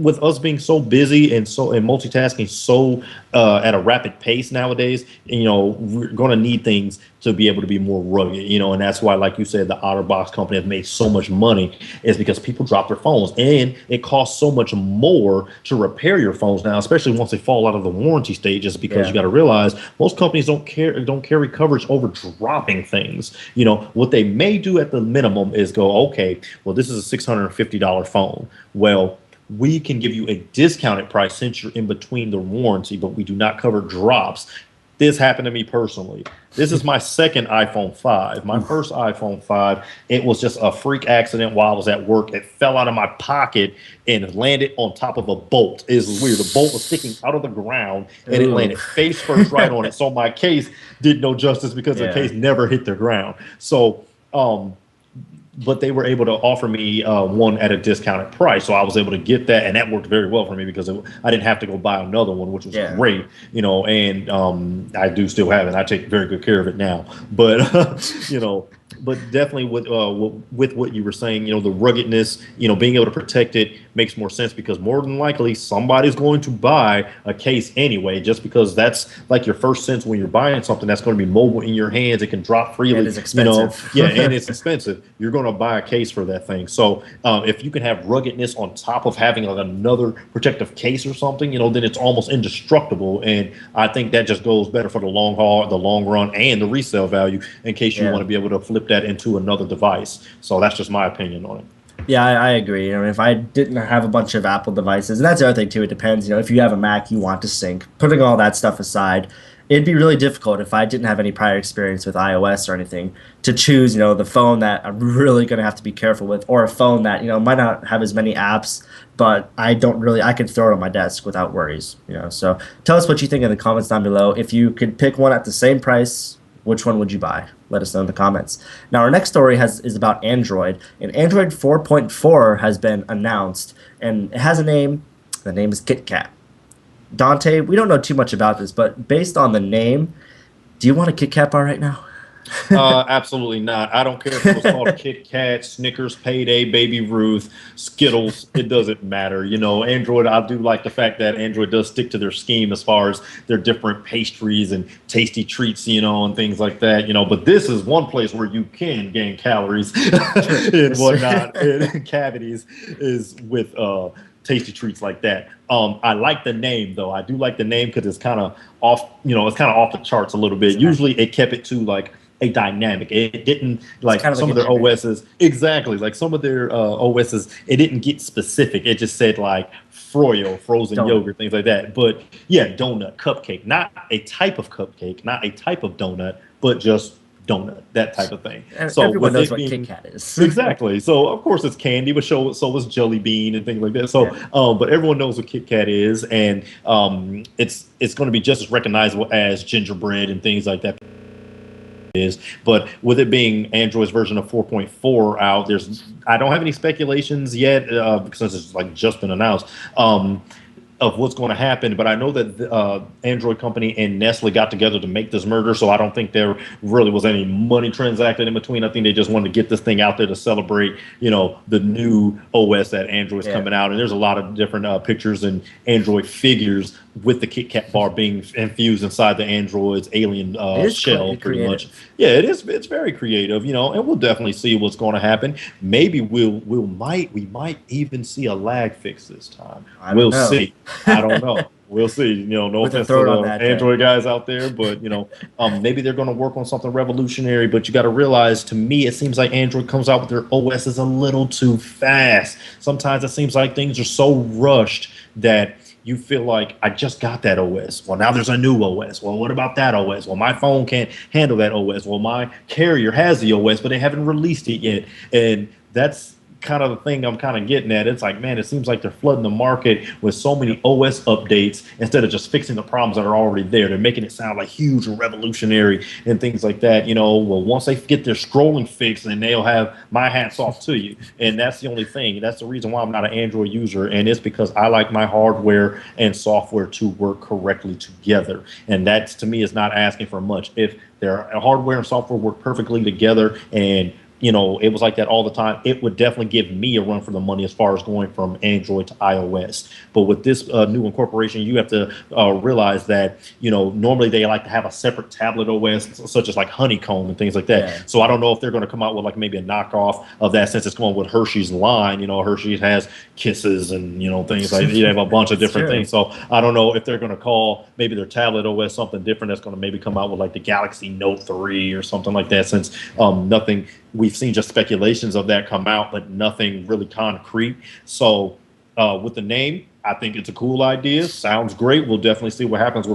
with us being so busy and multitasking so at a rapid pace nowadays, we're going to need things to be able to be more rugged, and that's why, like you said, the OtterBox company has made so much money, is because people drop their phones, and it costs so much more to repair your phones now, especially once they fall out of the warranty stages, because you got to realize most companies don't carry coverage over dropping things. What they may do at the minimum is go, okay, well, this is a $650 phone. Well, we can give you a discounted price since you're in between the warranty, but we do not cover drops. This happened to me personally. This is my second iPhone 5. My first iPhone 5, it was just a freak accident while I was at work. It fell out of my pocket and landed on top of a bolt. It was weird. The bolt was sticking out of the ground, and it landed face first right on it. So my case did no justice because the case never hit the ground. So, but they were able to offer me one at a discounted price. So I was able to get that, and that worked very well for me because I didn't have to go buy another one, which was great, and I do still have it. I take very good care of it now. But, but definitely with what you were saying, the ruggedness, being able to protect it makes more sense, because more than likely somebody's going to buy a case anyway, just because that's like your first sense when you're buying something that's going to be mobile in your hands. It can drop freely. And it's expensive. And it's expensive. You're going to buy a case for that thing. So if you can have ruggedness on top of having like another protective case or something, then it's almost indestructible. And I think that just goes better for the long haul, the long run, and the resale value in case you want to be able to flip that into another device. So that's just my opinion on it. Yeah, I agree. If I didn't have a bunch of Apple devices, and that's the other thing too, it depends. If you have a Mac, you want to sync. Putting all that stuff aside, it'd be really difficult if I didn't have any prior experience with iOS or anything to choose, the phone that I'm really going to have to be careful with, or a phone that, might not have as many apps, but I could throw it on my desk without worries, So tell us what you think in the comments down below. If you could pick one at the same price, which one would you buy? Let us know in the comments. Now, our next story is about Android, and Android 4.4 has been announced, and it has a name. The name is KitKat. Dontae, we don't know too much about this, but based on the name, do you want a KitKat bar right now? Absolutely not. I don't care if it was called Kit Kat, Snickers, Payday, Baby Ruth, Skittles. It doesn't matter. Android, I do like the fact that Android does stick to their scheme as far as their different pastries and tasty treats, and things like that, But this is one place where you can gain calories and whatnot, and cavities, is with tasty treats like that. I like the name though. I do like the name because it's kind of off. It's kind of off the charts a little bit. Usually, it kept it to like a dynamic. It didn't like some of their OSs. Exactly, like some of their OSs. It didn't get specific. It just said like Froyo, frozen yogurt, things like that. But yeah, donut, cupcake, not a type of cupcake, not a type of donut, but just donut, that type of thing. And so everyone knows what Kit Kat is. Exactly. So of course it's candy, but so was Jelly Bean and things like that. So but everyone knows what Kit Kat is, and it's going to be just as recognizable as gingerbread and things like that is. But with it being Android's version of 4.4 out, I don't have any speculations yet since it's like just been announced. Of what's going to happen, but I know that the Android company and Nestle got together to make this merger, so I don't think there really was any money transacted in between. I think they just wanted to get this thing out there to celebrate, the new OS that Android's coming out. And there's a lot of different pictures and Android figures with the KitKat bar being infused inside the Android's alien shell, pretty much. Yeah, it is. It's very creative, and we'll definitely see what's going to happen. Maybe we might even see a lag fix this time. We'll see. I don't know. We'll see. No offense to the Android guys out there, but maybe they're going to work on something revolutionary. But you got to realize, to me, it seems like Android comes out with their OSs a little too fast. Sometimes it seems like things are so rushed that you feel like, I just got that OS. Well, now there's a new OS. Well, what about that OS? Well, my phone can't handle that OS. Well, my carrier has the OS, but they haven't released it yet. And that's kind of the thing I'm kind of getting at. It's like, man, it seems like they're flooding the market with so many OS updates instead of just fixing the problems that are already there. They're making it sound like huge and revolutionary and things like that. Well, once they get their scrolling fixed, then they'll have my hats off to you. And that's the only thing. That's the reason why I'm not an Android user. And it's because I like my hardware and software to work correctly together. And that's, to me, is not asking for much. If their hardware and software work perfectly together and it was like that all the time, it would definitely give me a run for the money as far as going from Android to iOS. But with this new incorporation, you have to realize that, normally they like to have a separate tablet OS, such as like Honeycomb and things like that. Yeah. So I don't know if they're going to come out with like maybe a knockoff of that, since it's going with Hershey's line. Hershey's has Kisses and, things like that. You have a bunch of different things. So I don't know if they're going to call maybe their tablet OS something different that's going to maybe come out with like the Galaxy Note 3 or something like that, since nothing. We've seen just speculations of that come out, but nothing really concrete. So with the name, I think it's a cool idea. Sounds great. We'll definitely see what happens.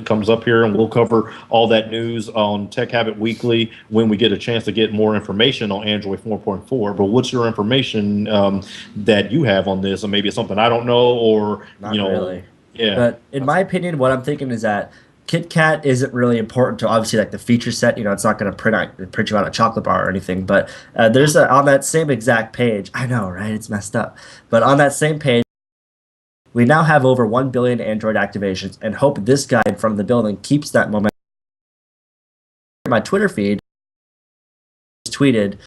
Comes up here, and we'll cover all that news on Tech Habit Weekly when we get a chance to get more information on Android 4.4. But what's your information that you have on this? Or maybe it's something I don't know, or Not really. Yeah. But in my opinion, what I'm thinking is that KitKat isn't really important to obviously like the feature set. It's not going to print you out a chocolate bar or anything. But there's on that same exact page. I know, right? It's messed up. But on that same page, we now have over 1 billion Android activations, and hope this guy in front of the building keeps that momentum. My Twitter feed tweeted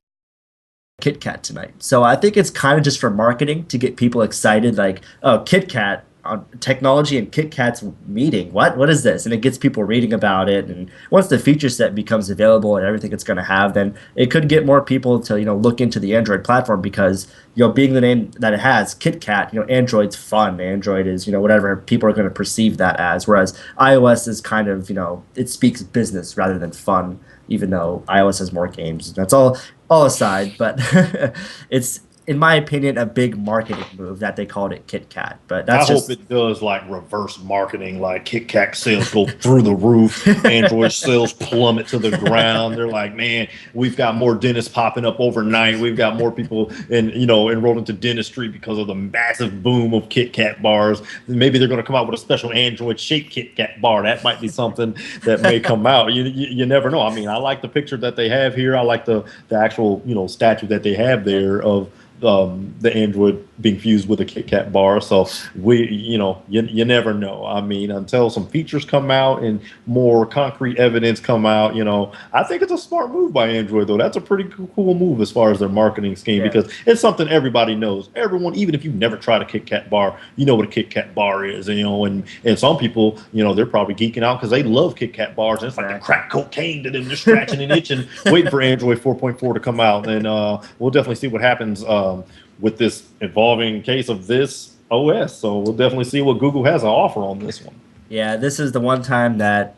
KitKat tonight. So I think it's kind of just for marketing to get people excited. Like, oh, KitKat. On technology and KitKat's meeting. What is this? And it gets people reading about it. And once the feature set becomes available and everything it's going to have, then it could get more people to look into the Android platform, because being the name that it has, KitKat, Android's fun. Android is whatever people are going to perceive that as. Whereas iOS is kind of it speaks business rather than fun. Even though iOS has more games, that's all aside. But it's, in my opinion, a big marketing move that they called it KitKat. But that's hope it does like reverse marketing, like KitKat sales go through the roof, Android sales plummet to the ground. They're like, man, we've got more dentists popping up overnight. We've got more people enrolled into dentistry because of the massive boom of KitKat bars. Maybe they're going to come out with a special Android shaped KitKat bar. That might be something that may come out. You never know. I mean, I like the picture that they have here. I like the actual statue that they have there of the Android being fused with a KitKat bar. So you never know. I mean, until some features come out and more concrete evidence come out, I think it's a smart move by Android, though. That's a pretty cool move as far as their marketing scheme, because it's something everybody knows. Everyone, even if you've never tried a KitKat bar, you know what a KitKat bar is, and some people, they're probably geeking out because they love KitKat bars, and it's like the crack cocaine to them. They're scratching and itching, waiting for Android 4.4 to come out. And we'll definitely see what happens with this evolving case of this OS. So we'll definitely see what Google has to offer on this one. Yeah, this is the one time that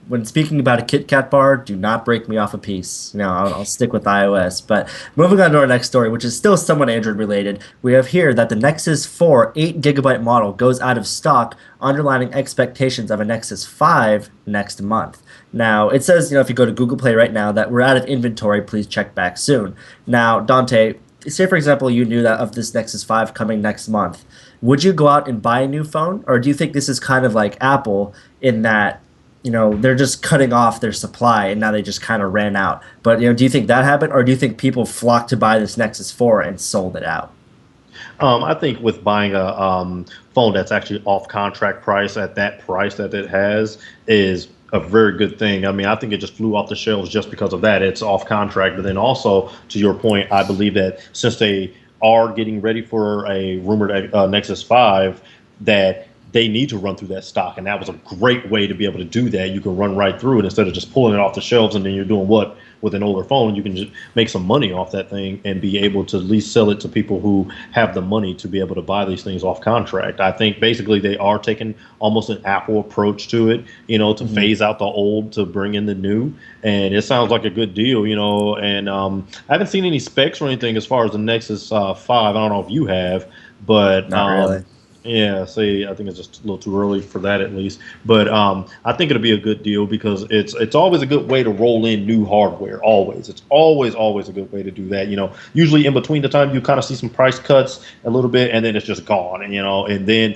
when speaking about a KitKat bar, do not break me off a piece. I'll stick with iOS. But moving on to our next story, which is still somewhat Android related, we have here that the Nexus 4 8GB model goes out of stock, underlining expectations of a Nexus 5 next month. Now, it says, if you go to Google Play right now, that we're out of inventory, please check back soon. Now, Dontae, say, for example, you knew that of this Nexus 5 coming next month. Would you go out and buy a new phone? Or do you think this is kind of like Apple in that, they're just cutting off their supply and now they just kind of ran out? But, do you think that happened? Or do you think people flocked to buy this Nexus 4 and sold it out? I think with buying a phone that's actually off contract price at that price that it has is a very good thing. I mean, I think it just flew off the shelves just because of that. It's off contract. But then also, to your point, I believe that since they are getting ready for a rumored Nexus 5, that they need to run through that stock. And that was a great way to be able to do that. You can run right through it instead of just pulling it off the shelves, and then you're doing what? With an older phone, you can just make some money off that thing and be able to at least sell it to people who have the money to be able to buy these things off contract. I think basically they are taking almost an Apple approach to it, to phase out the old to bring in the new. And it sounds like a good deal, and I haven't seen any specs or anything as far as the Nexus 5. I don't know if you have, but not really. Yeah, see, I think it's just a little too early for that at least. But I think it'll be a good deal because it's always a good way to roll in new hardware. Always, it's always a good way to do that. Usually in between the time you kind of see some price cuts a little bit, and then it's just gone. And then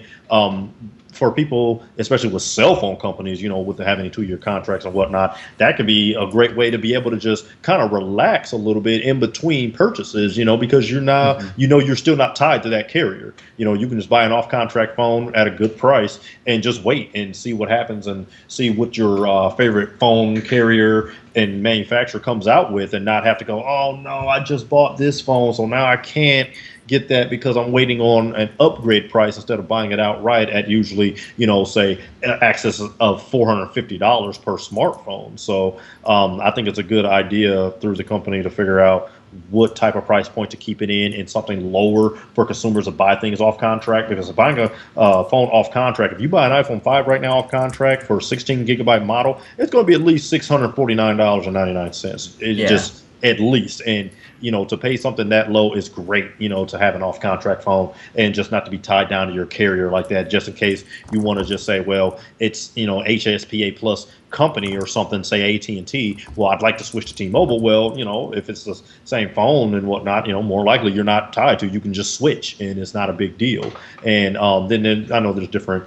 for people, especially with cell phone companies, with having 2-year contracts and whatnot, that could be a great way to be able to just kind of relax a little bit in between purchases, because you're not, you're still not tied to that carrier. You can just buy an off-contract phone at a good price and just wait and see what happens and see what your favorite phone carrier and manufacturer comes out with, and not have to go, oh no, I just bought this phone, so now I can't get that because I'm waiting on an upgrade price instead of buying it outright at usually, say excess of $450 per smartphone. So I think it's a good idea through the company to figure out what type of price point to keep it in, and something lower for consumers to buy things off contract. Because if buying a phone off contract, if you buy an iPhone 5 right now off contract for a 16 gigabyte model, it's going to be at least $649.99. Just at least. And to pay something that low is great, to have an off-contract phone and just not to be tied down to your carrier like that, just in case you want to just say, well, it's, HSPA plus company or something, say AT&T. Well, I'd like to switch to T-Mobile. Well, if it's the same phone and whatnot, more likely you're not tied to, you can just switch and it's not a big deal. And then I know there's different,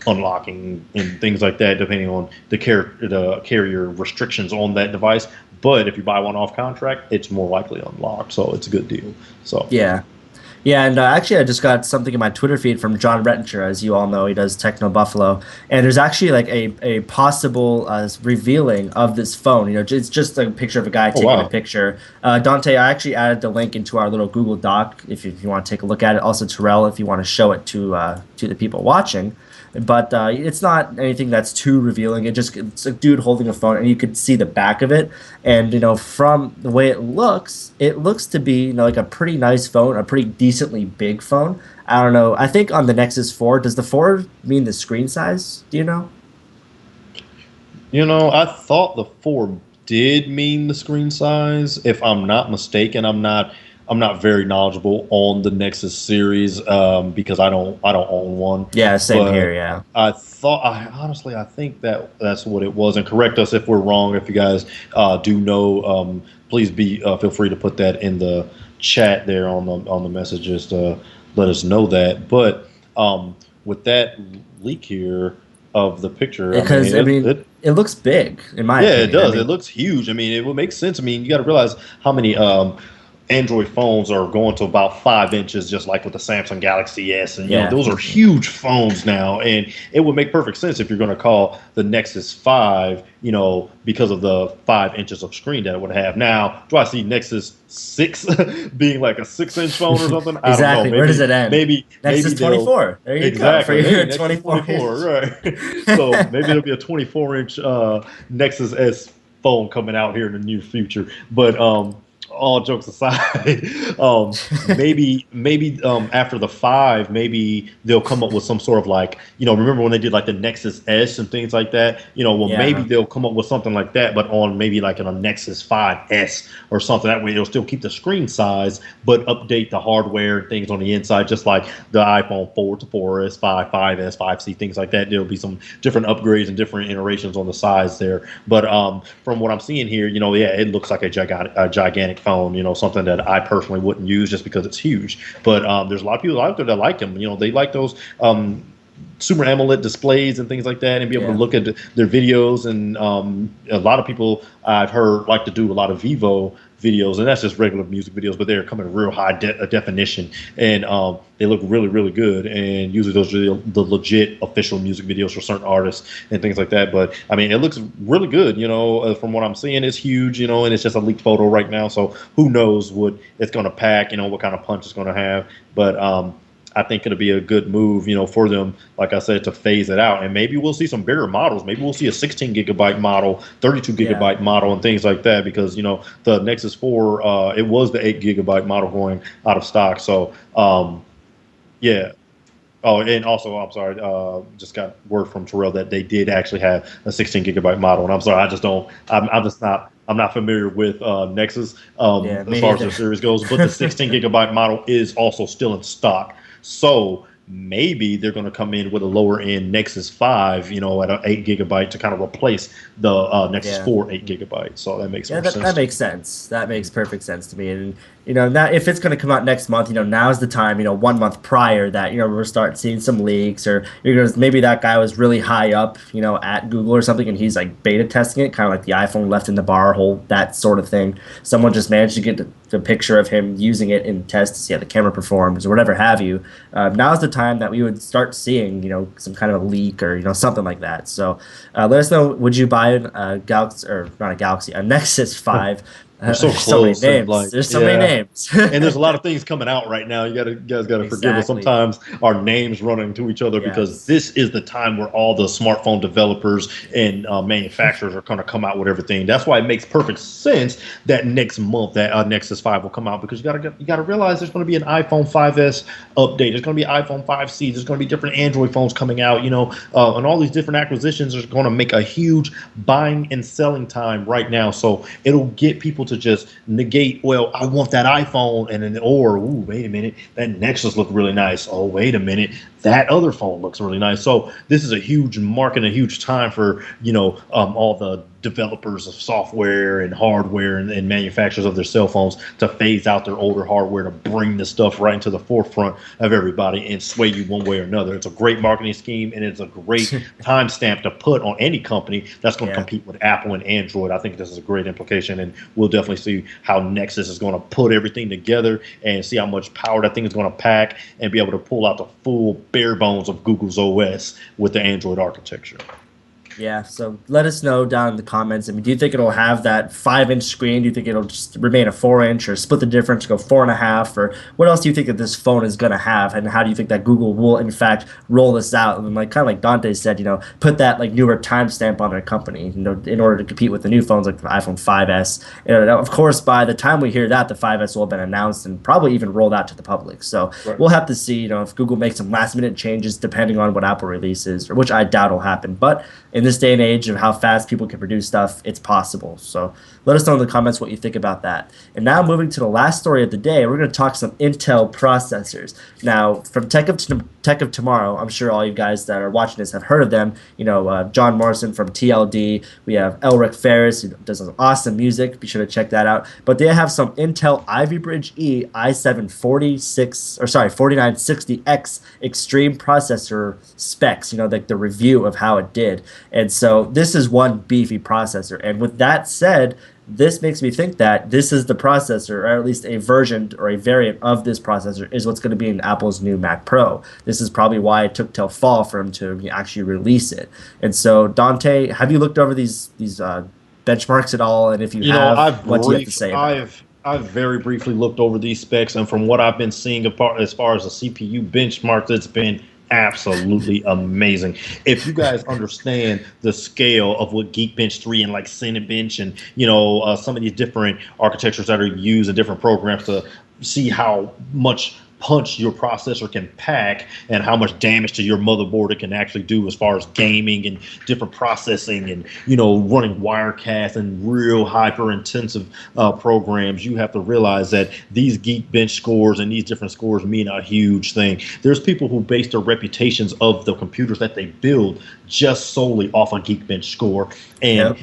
unlocking and things like that, depending on the carrier restrictions on that device. But if you buy one off contract, it's more likely unlocked. So it's a good deal. So yeah. And actually, I just got something in my Twitter feed from John Rettinger. As you all know, he does Techno Buffalo. And there's actually like a possible revealing of this phone. It's just a picture of a guy taking a picture. Dontae, I actually added the link into our little Google Doc if you want to take a look at it. Also, Terrell, if you want to show it to the people watching. But it's not anything that's too revealing. It's a dude holding a phone, and you could see the back of it. And from the way it looks to be like a pretty nice phone, a pretty decently big phone. I don't know. I think on the Nexus 4, does the 4 mean the screen size? Do you know? I thought the 4 did mean the screen size. If I'm not mistaken, I'm not very knowledgeable on the Nexus series because I don't own one. Yeah, same here. Yeah, I think that's what it was. And correct us if we're wrong. If you guys do know, please feel free to put that in the chat there on the messages to let us know that. But with that leak here of the picture, because it looks big in my opinion. Yeah, it does. It looks huge. It would make sense. You got to realize how many Android phones are going to about 5 inches, just like with the Samsung Galaxy S, and those are huge phones now. And it would make perfect sense if you're going to call the Nexus 5, because of the 5 inches of screen that it would have. Now, do I see Nexus 6 being like a 6-inch phone or something? I don't know. Maybe, where does it end? Maybe Nexus 24. There you go. For your 24, right? So maybe there'll be a 24-inch Nexus S phone coming out here in the near future. But all jokes aside, maybe after the 5, maybe they'll come up with some sort of like, remember when they did like the Nexus S and things like that? Maybe they'll come up with something like that, but on maybe like a Nexus 5S or something. That way it'll still keep the screen size, but update the hardware and things on the inside, just like the iPhone 4 to 4S, 5, 5S, 5C, things like that. There'll be some different upgrades and different iterations on the size there. But from what I'm seeing here, it looks like a gigantic phone, something that I personally wouldn't use just because it's huge. But there's a lot of people out there that like them. They like those Super AMOLED displays and things like that, and be able to look at their videos. And a lot of people I've heard like to do a lot of Vivo videos, and that's just regular music videos, but they're coming real high definition, and they look really, really good. And usually those are the legit official music videos for certain artists and things like that. But it looks really good. From what I'm seeing, it's huge. And it's just a leaked photo right now, so who knows what it's going to pack? What kind of punch it's going to have? But I think it'll be a good move, for them, like I said, to phase it out. And maybe we'll see some bigger models. Maybe we'll see a 16 gigabyte model, 32 gigabyte model, and things like that. Because, the Nexus 4, it was the 8 gigabyte model going out of stock. So, yeah. Oh, and also, I'm sorry, just got word from Terrell that they did actually have a 16 gigabyte model. And I'm sorry, I'm not familiar with Nexus as far as the series goes. But the 16 gigabyte model is also still in stock. So maybe they're going to come in with a lower end Nexus 5, at an 8 GB to kind of replace the Nexus 4 8 GB. So that makes more sense. That makes sense. That makes perfect sense to me. And that if it's going to come out next month, now's the time, 1 month prior that we'll start seeing some leaks, or maybe that guy was really high up, at Google or something, and he's like beta testing it, kind of like the iPhone left in the bar hole, that sort of thing. Someone just managed to get the picture of him using it in tests to see how the camera performs or whatever have you. Now's the time that we would start seeing, some kind of a leak or something like that. So let us know. Would you buy a Galaxy, or not a Galaxy, a Nexus 5? There's so close. So many names. There's so many names. And there's a lot of things coming out right now. You guys gotta forgive us. Sometimes our names run into each other because this is the time where all the smartphone developers and manufacturers are going to come out with everything. That's why it makes perfect sense that next month that Nexus 5 will come out, because you gotta realize there's going to be an iPhone 5S update. There's going to be iPhone 5C. There's going to be different Android phones coming out. And all these different acquisitions are going to make a huge buying and selling time right now. So it'll get people to just negate, well, I want that iPhone, and then, wait a minute, that Nexus looked really nice. Oh, wait a minute, that other phone looks really nice. So this is a huge market, a huge time for all the developers of software and hardware and manufacturers of their cell phones to phase out their older hardware to bring this stuff right into the forefront of everybody and sway you one way or another. It's a great marketing scheme, and it's a great timestamp to put on any company that's going to compete with Apple and Android. I think this is a great implication, and we'll definitely see how Nexus is going to put everything together and see how much power that thing is going to pack and be able to pull out the full bare bones of Google's OS with the Android architecture. Yeah, so let us know down in the comments. I mean, do you think it'll have that 5-inch screen? Do you think it'll just remain a 4-inch, or split the difference, go 4.5? Or what else do you think that this phone is going to have? And how do you think that Google will, in fact, roll this out? And kind of like Dontae said, put that newer timestamp on their company, in order to compete with the new phones like the iPhone 5S. Of course, by the time we hear that, the 5S will have been announced and probably even rolled out to the public. So we'll have to see, if Google makes some last-minute changes depending on what Apple releases, which I doubt will happen. But in this day and age of how fast people can produce stuff, it's possible. So let us know in the comments what you think about that. And now moving to the last story of the day, we're going to talk some Intel processors. Now, from Tech of Tomorrow, I'm sure all you guys that are watching this have heard of them. John Morrison from TLD. We have Elric Ferris, who does some awesome music. Be sure to check that out. But they have some Intel Ivy Bridge E i7 4960X Extreme processor specs, the review of how it did. And so this is one beefy processor. And with that said, this makes me think that this is the processor, or at least a version or a variant of this processor, is what's going to be in Apple's new Mac Pro. This is probably why it took till fall for them to actually release it. And so, Dontae, have you looked over these benchmarks at all? And if you have, what do you have to say about it? I've very briefly looked over these specs, and from what I've been seeing as far as the CPU benchmarks, it's been absolutely amazing. If you guys understand the scale of what Geekbench 3 and like Cinebench and some of these different architectures that are used in different programs to see how much punch your processor can pack and how much damage to your motherboard it can actually do as far as gaming and different processing and running Wirecast and real hyper intensive programs, you have to realize that these Geekbench scores and these different scores mean a huge thing. There's people who base their reputations of the computers that they build just solely off a Geekbench score. And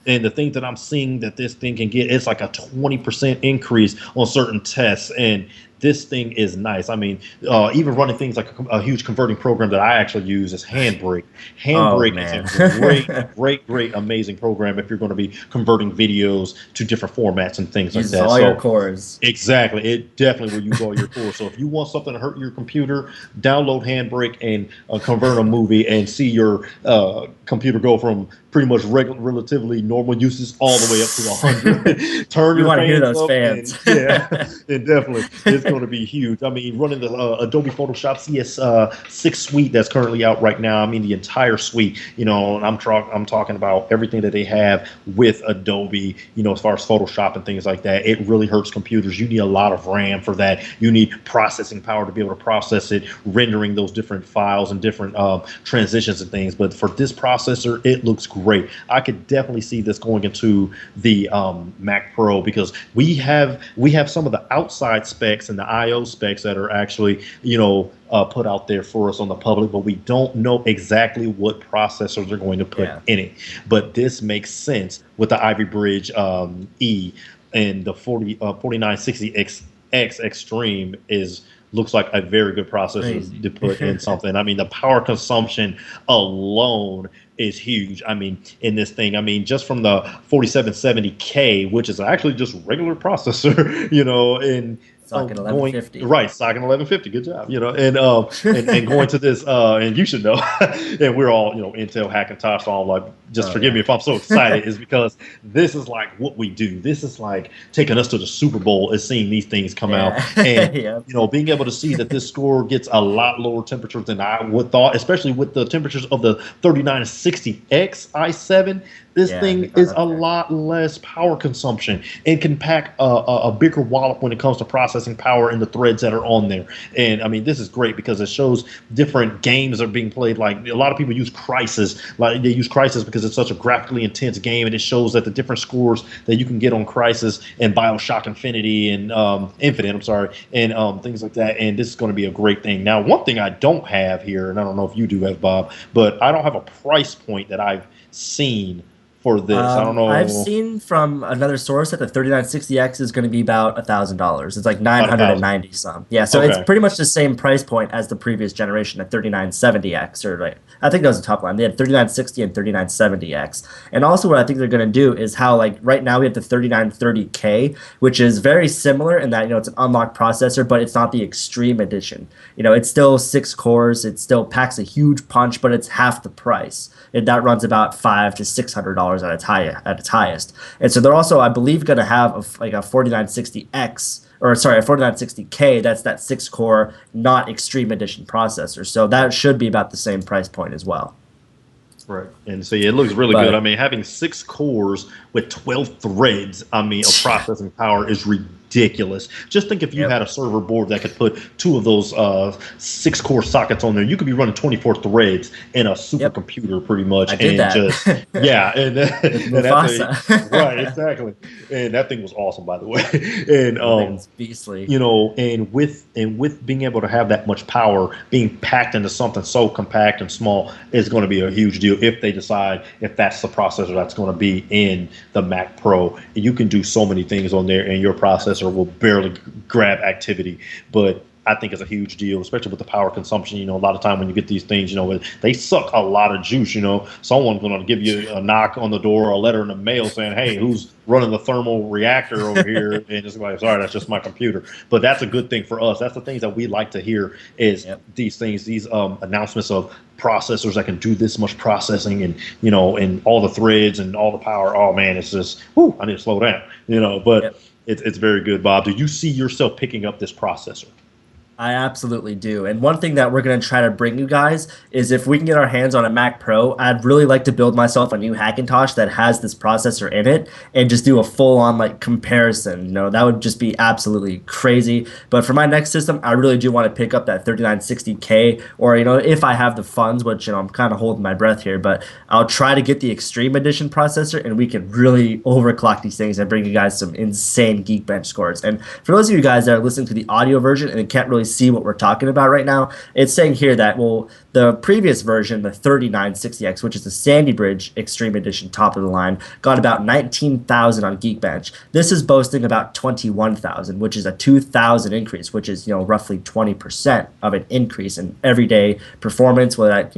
And the things that I'm seeing that this thing can get, it's like a 20% increase on certain tests. And this thing is nice. I mean, even running things like a huge converting program that I actually use is Handbrake. Handbrake is a great, amazing program if you're going to be converting videos to different formats and things like that. All your cores. Exactly. It definitely will use all your cores. So if you want something to hurt your computer, download Handbrake and convert a movie and see your computer go from pretty much relatively normal uses all the way up to 100. Turn you your want to hear those fans. And definitely. It's going to be huge. I mean, running the Adobe Photoshop CS6 suite that's currently out right now. I mean, the entire suite. You know, and I'm talking about everything that they have with Adobe. You know, as far as Photoshop and things like that. It really hurts computers. You need a lot of RAM for that. You need processing power to be able to process it, rendering those different files and different transitions and things. But for this processor, it looks great. I could definitely see this going into the Mac Pro because we have some of the outside specs and the I/O specs that are actually, put out there for us on the public, but we don't know exactly what processors they're going to put in it. But this makes sense with the Ivy Bridge E, and the 4960X Extreme looks like a very good processor to put in something. I mean, the power consumption alone is huge. I mean, in this thing, just from the 4770K, which is actually just regular processor, and Socket 1150. Right, Socket 1150. Good job. And going to this, and you should know, and we're all, Intel Hackintosh, so I'm like, just forgive me if I'm so excited, is because this is like what we do. This is like taking us to the Super Bowl, is seeing these things come out. And, being able to see that this score gets a lot lower temperatures than I would thought, especially with the temperatures of the 3960X i7. This thing is a lot less power consumption and can pack a bigger wallop when it comes to processing power in the threads that are on there. And I mean, this is great because it shows different games are being played. Like a lot of people use Crysis, like they use Crysis because it's such a graphically intense game, and it shows that the different scores that you can get on Crysis and BioShock Infinity and Infinite, and things like that. And this is going to be a great thing. Now, one thing I don't have here, and I don't know if you do have, Bob, but I don't have a price point that I've seen for this. I don't know. I've seen from another source that the 3960X is going to be about $1,000. It's like 990 some. Yeah, so it's pretty much the same price point as the previous generation, the 3970X, or like I think that was the top line. They had 3960 and 3970X. And also what I think they're going to do is how, like, right now we have the 3930K, which is very similar in that, it's an unlocked processor, but it's not the extreme edition. It's still 6 cores, it still packs a huge punch, but it's half the price. That runs about $500 to $600 at its highest. And so they're also, I believe, going to have a 4960X, or sorry, a 4960K. That's that 6-core, not extreme edition processor. So that should be about the same price point as well. Right. And so it looks really good. I mean, having 6 cores with 12 threads, of processing power is ridiculous. Just think if you had a server board that could put 2 of those 6-core sockets on there, you could be running 24 threads in a supercomputer pretty much. I did that. And that right, exactly. And that thing was awesome, by the way. And it's beastly. And with being able to have that much power being packed into something so compact and small is going to be a huge deal if they decide if that's the processor that's going to be in the Mac Pro. You can do so many things on there, and your processor will barely grab activity, but I think it's a huge deal, especially with the power consumption. A lot of time when you get these things, they suck a lot of juice. Someone's going to give you a knock on the door or a letter in the mail saying, "Hey, who's running the thermal reactor over here?" And it's like, "Sorry, that's just my computer." But that's a good thing for us. That's the things that we like to hear is these things, these announcements of processors that can do this much processing and and all the threads and all the power. Oh man, it's just, I need to slow down. But it's very good, Bob. Do you see yourself picking up this processor? I absolutely do. And one thing that we're going to try to bring you guys is if we can get our hands on a Mac Pro, I'd really like to build myself a new Hackintosh that has this processor in it and just do a full-on comparison. That would just be absolutely crazy. But for my next system, I really do want to pick up that 3960K, or if I have the funds, which I'm kind of holding my breath here, but I'll try to get the Extreme Edition processor, and we can really overclock these things and bring you guys some insane Geekbench scores. And for those of you guys that are listening to the audio version and can't really see what we're talking about right now, it's saying here that, the previous version, the 3960X, which is the Sandy Bridge Extreme Edition, top of the line, got about 19,000 on Geekbench. This is boasting about 21,000, which is a 2,000 increase, which is, roughly 20% of an increase in everyday performance, whether that,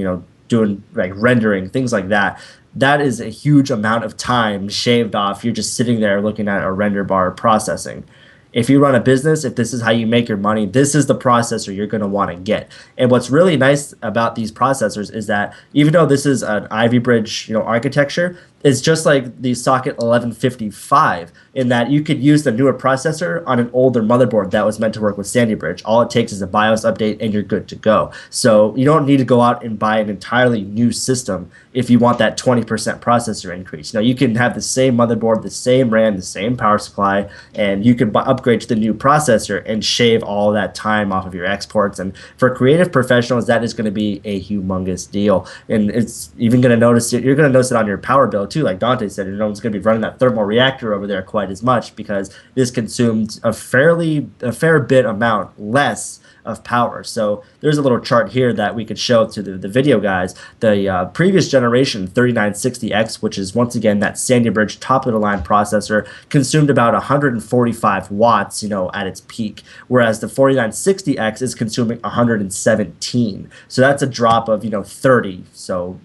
doing rendering, things like that. That is a huge amount of time shaved off. You're just sitting there looking at a render bar processing. If you run a business, if this is how you make your money, this is the processor you're going to want to get. And what's really nice about these processors is that even though this is an Ivy Bridge, architecture, it's just like the Socket 1155 in that you could use the newer processor on an older motherboard that was meant to work with Sandy Bridge. All it takes is a BIOS update and you're good to go. So you don't need to go out and buy an entirely new system if you want that 20% processor increase. You can have the same motherboard, the same RAM, the same power supply, and you can upgrade to the new processor and shave all that time off of your exports. And for creative professionals, that is going to be a humongous deal. And it's even going to notice it. You're going to notice it on your power bill too, like Dontae said, it's going to be running that thermal reactor over there quite as much because this consumed a fair bit amount less of power. So there's a little chart here that we could show to the video guys. The previous generation 3960X, which is once again that Sandy Bridge top of the line processor, consumed about 145 watts, at its peak, whereas the 4960X is consuming 117. So that's a drop of 30. So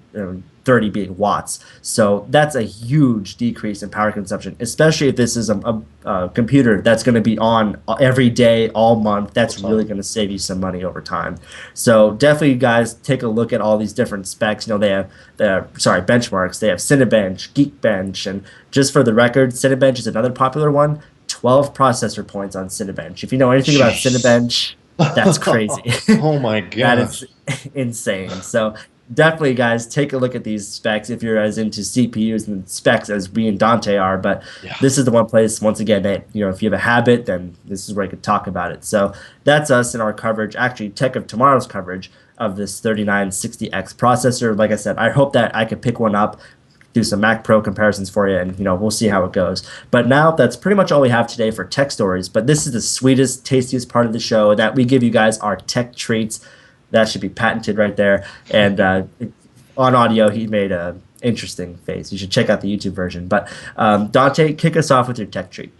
30 being watts. So that's a huge decrease in power consumption, especially if this is a computer that's going to be on every day, all month. That's really going to save you some money over time. So definitely, guys, take a look at all these different specs. They have benchmarks. They have Cinebench, Geekbench, and just for the record, Cinebench is another popular one. 12 processor points on Cinebench. If you know anything about Cinebench, that's crazy. Oh my god, that is insane. So definitely, guys, take a look at these specs if you're as into CPUs and specs as we and Dontae are. But this is the one place, once again, that if you have a habit, then this is where I could talk about it. So that's us in our coverage, actually Tech of Tomorrow's coverage of this 3960X processor. Like I said, I hope that I could pick one up, do some Mac Pro comparisons for you, and we'll see how it goes. But now that's pretty much all we have today for tech stories. But this is the sweetest, tastiest part of the show, that we give you guys our tech treats. That should be patented right there. And on audio, he made an interesting face. You should check out the YouTube version. But Dontae, kick us off with your tech treat.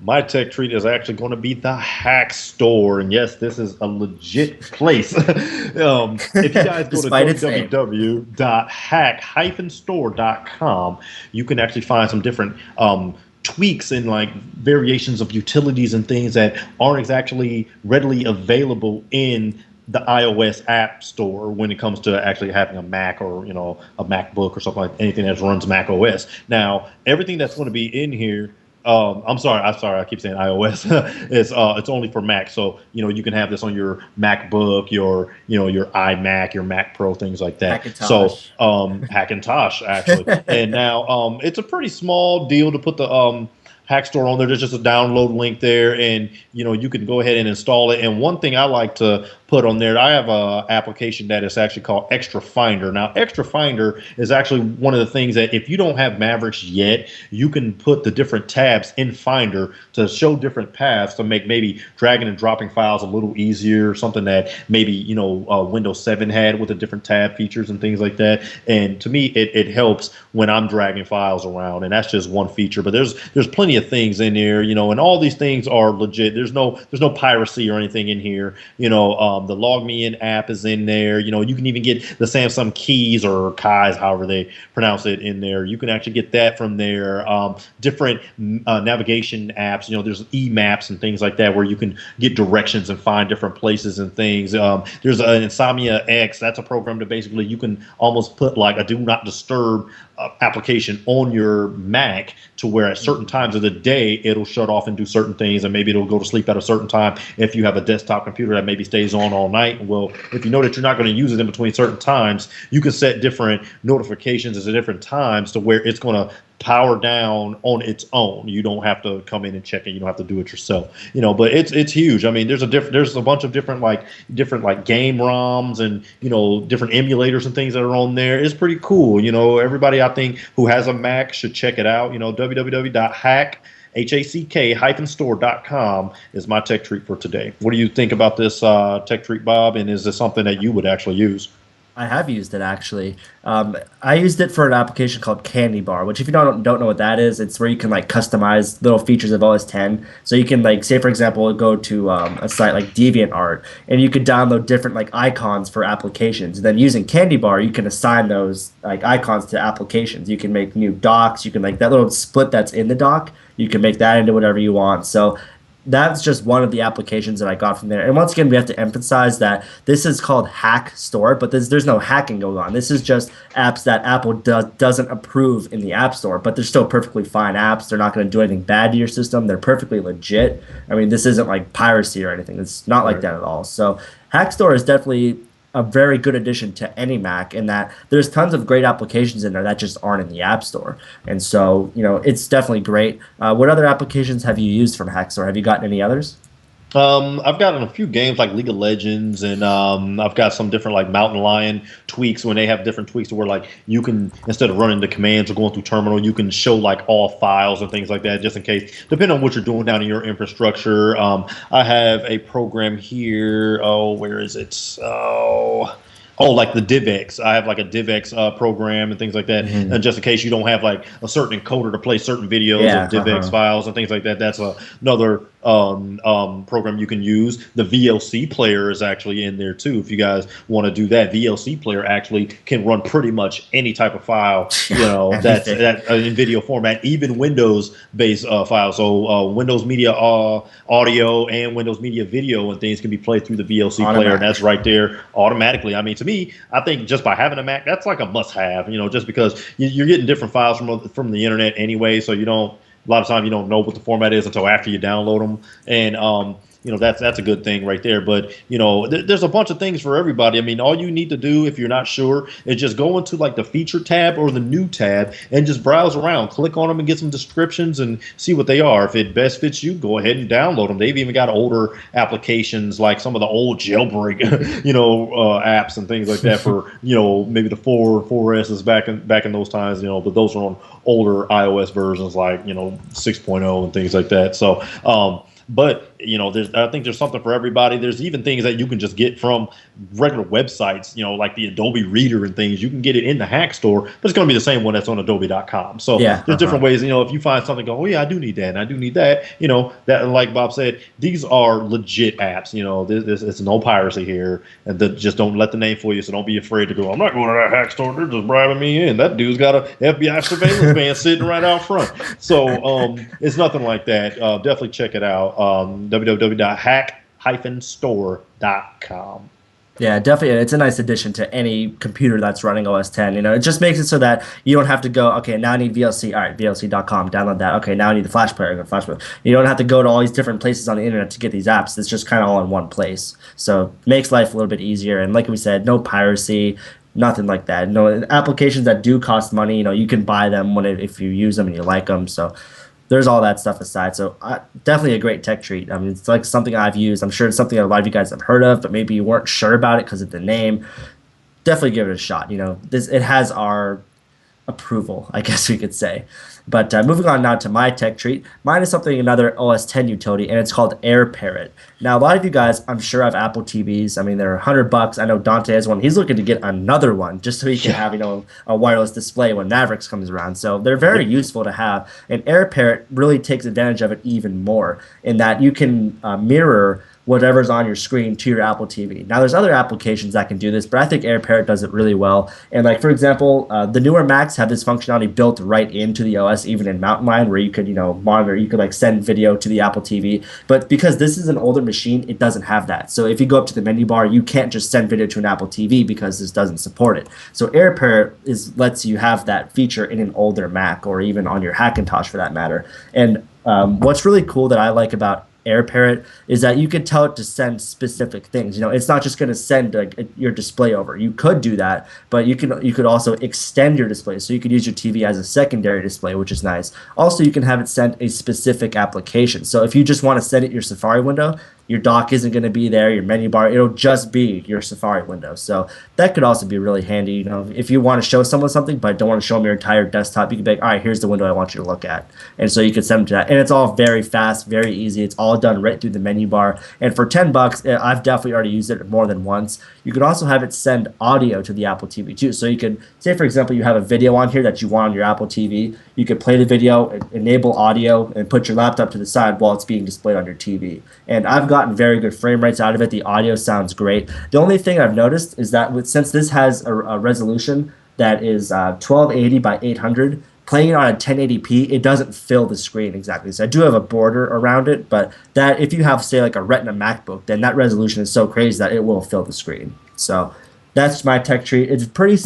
My tech treat is actually going to be the Hack Store. And yes, this is a legit place. If you guys go to www.hack-store.com, you can actually find some different tweaks and like variations of utilities and things that aren't actually readily available in the iOS app store when it comes to actually having a Mac or a MacBook or something, like anything that runs Mac OS. Now everything that's going to be in here, I'm sorry, I keep saying iOS. It's only for Mac, so you can have this on your MacBook, your your iMac, your Mac Pro, things like that. Hackintosh. So Hackintosh actually, and now it's a pretty small deal to put the Hack Store on there. There's just a download link there, and you can go ahead and install it. And one thing I like to put on there, I have a application that is actually called Extra Finder. Now, Extra Finder is actually one of the things that if you don't have Mavericks yet, you can put the different tabs in Finder to show different paths to make maybe dragging and dropping files a little easier, something that maybe Windows 7 had with the different tab features and things like that. And to me, it helps when I'm dragging files around, and that's just one feature. But there's plenty of things in there, and all these things are legit. There's no piracy or anything in here. The Log Me In app is in there. You can even get the Samsung Keys or Kais, however they pronounce it, in there. You can actually get that from there. Different navigation apps. There's e-maps and things like that where you can get directions and find different places and things. There's an Insomnia X. That's a program that basically you can almost put like a do not disturb application on your Mac to where at certain times of the day it'll shut off and do certain things, and maybe it'll go to sleep at a certain time. If you have a desktop computer that maybe stays on all night, well, if you know that you're not going to use it in between certain times, you can set different notifications at different times to where it's going to power down on its own. You don't have to come in and check it. You don't have to do it yourself. But it's huge. I mean, there's a bunch of different game ROMs and different emulators and things that are on there. It's pretty cool. Everybody I think who has a Mac should check it out. www.hack-store.com is my tech treat for today. What do you think about this tech treat, Bob? And is this something that you would actually use? I have used it, actually. I used it for an application called Candy Bar, which if you don't know what that is, it's where you can customize little features of OS X. So you can say, for example, go to a site like DeviantArt, and you could download different icons for applications. And then using Candy Bar, you can assign those icons to applications. You can make new docs. You can that little split that's in the dock. You can make that into whatever you want. So that's just one of the applications that I got from there. And once again, we have to emphasize that this is called Hack Store, but there's no hacking going on. This is just apps that Apple doesn't approve in the App Store, but they're still perfectly fine apps. They're not going to do anything bad to your system. They're perfectly legit. I mean, this isn't like piracy or anything. It's not like that at all. So Hack Store is definitely a very good addition to any Mac, in that there's tons of great applications in there that just aren't in the App Store. And so, it's definitely great. What other applications have you used from Hack Store? Have you gotten any others? I've gotten a few games like League of Legends, and I've got some different like Mountain Lion tweaks when they have different tweaks to where like you can, instead of running the commands or going through terminal, you can show like all files and things like that, just in case, depending on what you're doing down in your infrastructure. I have a program here. Oh, where is it? Oh, like the DivX. I have like a DivX program and things like that. And just in case you don't have like a certain encoder to play certain videos of DivX files and things like that, that's another program you can use. The VLC player is actually in there too. If you guys want to do that, VLC player actually can run pretty much any type of file, that's in video format, even Windows-based files. So Windows Media audio and Windows Media video and things can be played through the VLC player, and that's right there automatically. I mean, to me, I think just by having a Mac, that's like a must-have. Just because you're getting different files from the internet anyway, so you don't. A lot of times you don't know what the format is until after you download them, and that's a good thing right there. But there's a bunch of things for everybody. I mean, all you need to do if you're not sure is just go into like the feature tab or the new tab and just browse around, click on them and get some descriptions and see what they are. If it best fits you, go ahead and download them. They've even got older applications like some of the old jailbreak apps and things like that for maybe the 4S back in those times, but those are on older iOS versions like 6.0 and things like that. So but I think there's something for everybody. There's even things that you can just get from regular websites, like the Adobe Reader and things. You can get it in the Hack Store, but it's going to be the same one that's on Adobe.com. So there's different ways. If you find something, go, oh yeah, I do need that, and I do need that. That, like Bob said, these are legit apps. It's no piracy here, and just don't let the name fool you. So don't be afraid to go. I'm not going to that Hack Store. They're just bribing me in. That dude's got a FBI surveillance van sitting right out front. So it's nothing like that. Definitely check it out. www.hack-store.com. Yeah, definitely. It's a nice addition to any computer that's running OS X. It just makes it so that you don't have to go, okay, now I need VLC. All right, VLC.com, download that. Okay, now I need the Flash player. Go to Flash player. You don't have to go to all these different places on the internet to get these apps. It's just kind of all in one place. So it makes life a little bit easier. And like we said, no piracy, nothing like that. Applications that do cost money, you can buy them if you use them and you like them. So there's all that stuff aside. So definitely a great tech treat. I mean, it's like something I've used. I'm sure it's something a lot of you guys have heard of, but maybe you weren't sure about it because of the name. Definitely give it a shot. It has our approval, I guess we could say. But moving on now to my tech treat. Mine is another OS X utility, and it's called AirParrot. Now, a lot of you guys, I'm sure, have Apple TVs. I mean, they're $100. I know Dontae has one. He's looking to get another one just so he can have, a wireless display when Mavericks comes around. So they're very useful to have. And AirParrot really takes advantage of it even more in that you can mirror whatever's on your screen to your Apple TV. Now, there's other applications that can do this, but I think AirParrot does it really well. And like, for example, the newer Macs have this functionality built right into the OS, even in Mountain Lion, where you could, monitor, you could like send video to the Apple TV. But because this is an older machine, it doesn't have that. So if you go up to the menu bar, you can't just send video to an Apple TV because this doesn't support it. So AirParrot lets you have that feature in an older Mac or even on your Hackintosh for that matter. And what's really cool that I like about AirParrot is that you could tell it to send specific things. It's not just going to send your display over. You could do that, but you could also extend your display. So you could use your TV as a secondary display, which is nice. Also, you can have it send a specific application. So if you just want to send it your Safari window, your dock isn't going to be there, your menu bar, it'll just be your Safari window. So that could also be really handy. If you want to show someone something but don't want to show them your entire desktop, you can be like, all right, here's the window I want you to look at. And so you could send them to that. And it's all very fast, very easy. It's all done right through the menu bar. And for $10, I've definitely already used it more than once. You could also have it send audio to the Apple TV too. So you could say, for example, you have a video on here that you want on your Apple TV. You could play the video, enable audio, and put your laptop to the side while it's being displayed on your TV. And I've gotten very good frame rates out of it. The audio sounds great. The only thing I've noticed is that since this has a resolution that is 1280 by 800, playing it on a 1080p, it doesn't fill the screen exactly. So I do have a border around it, but that if you have, say, like a Retina MacBook, then that resolution is so crazy that it will fill the screen. So that's my tech treat. It's pretty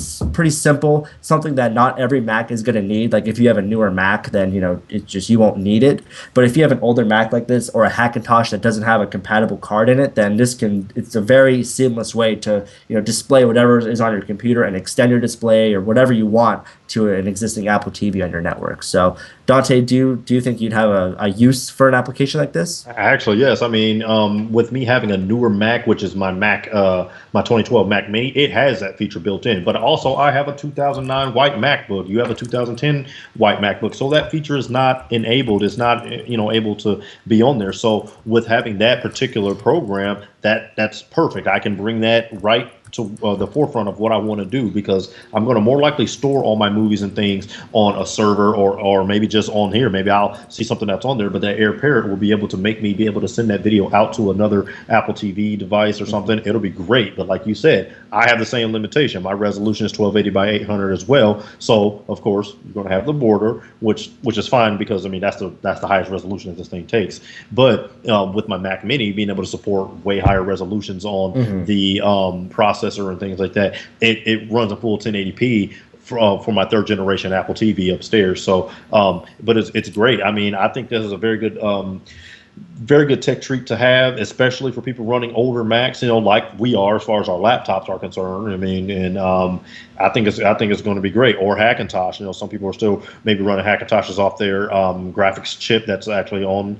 simple, something that not every Mac is going to need. Like if you have a newer Mac, then it's just you won't need it. But if you have an older Mac like this or a Hackintosh that doesn't have a compatible card in it, then it's a very seamless way to display whatever is on your computer and extend your display or whatever you want to an existing Apple TV on your network. So Dontae, do you think you'd have a use for an application like this? Actually, yes. I mean, with me having a newer Mac, which is my Mac, my 2012 Mac Mini, it has that feature built in. But also, I have a 2009 white MacBook. You have a 2010 white MacBook, so that feature is not enabled. It's not, able to be on there. So with having that particular program, that's perfect. I can bring that right to the forefront of what I want to do, because I'm going to more likely store all my movies and things on a server, or maybe just on here. Maybe I'll see something that's on there, but that Air Parrot will be able to make me be able to send that video out to another Apple TV device or something. It'll be great. But like you said, I have the same limitation. My resolution is 1280 by 800 as well. So of course you're going to have the border, which is fine, because I mean that's the highest resolution that this thing takes. But with my Mac Mini being able to support way higher resolutions on the processor and things like that, it runs a full 1080p for my third generation Apple TV upstairs. So, but it's great. I mean, I think this is a very good tech treat to have, especially for people running older Macs, like we are as far as our laptops are concerned. I mean, and I think it's going to be great. Or Hackintosh. Some people are still maybe running Hackintoshes off their graphics chip that's actually on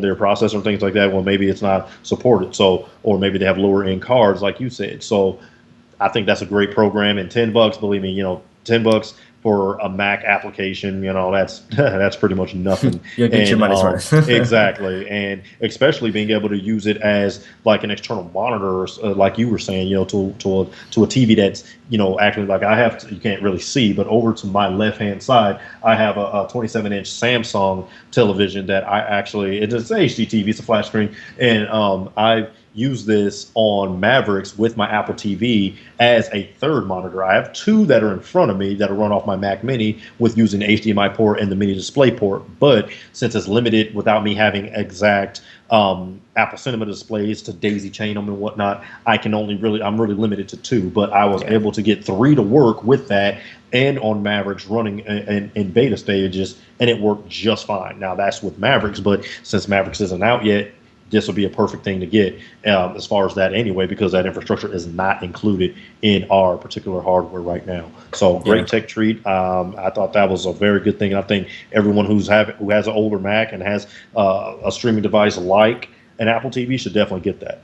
their processor and things like that. Well, maybe it's not supported. So, or maybe they have lower end cards, like you said. So I think that's a great program. And $10, believe me, $10 for a Mac application, that's pretty much nothing. You'll get your money's worth. Exactly. And especially being able to use it as like an external monitor, like you were saying, to a TV that's, actually, like I have you can't really see, but over to my left hand side, I have a 27-inch Samsung television that it's an HD TV, it's a flat screen. And I use this on Mavericks with my Apple TV as a third monitor. I have two that are in front of me that are run off my Mac Mini with using the HDMI port and the mini display port. But since it's limited without me having exact Apple Cinema displays to daisy chain them and whatnot, I'm really limited to two. But I was able to get three to work with that and on Mavericks running in beta stages, and it worked just fine. Now that's with Mavericks, but since Mavericks isn't out yet, this will be a perfect thing to get as far as that anyway, because that infrastructure is not included in our particular hardware right now. So great tech treat. I thought that was a very good thing. I think everyone who has an older Mac and has a streaming device like an Apple TV should definitely get that.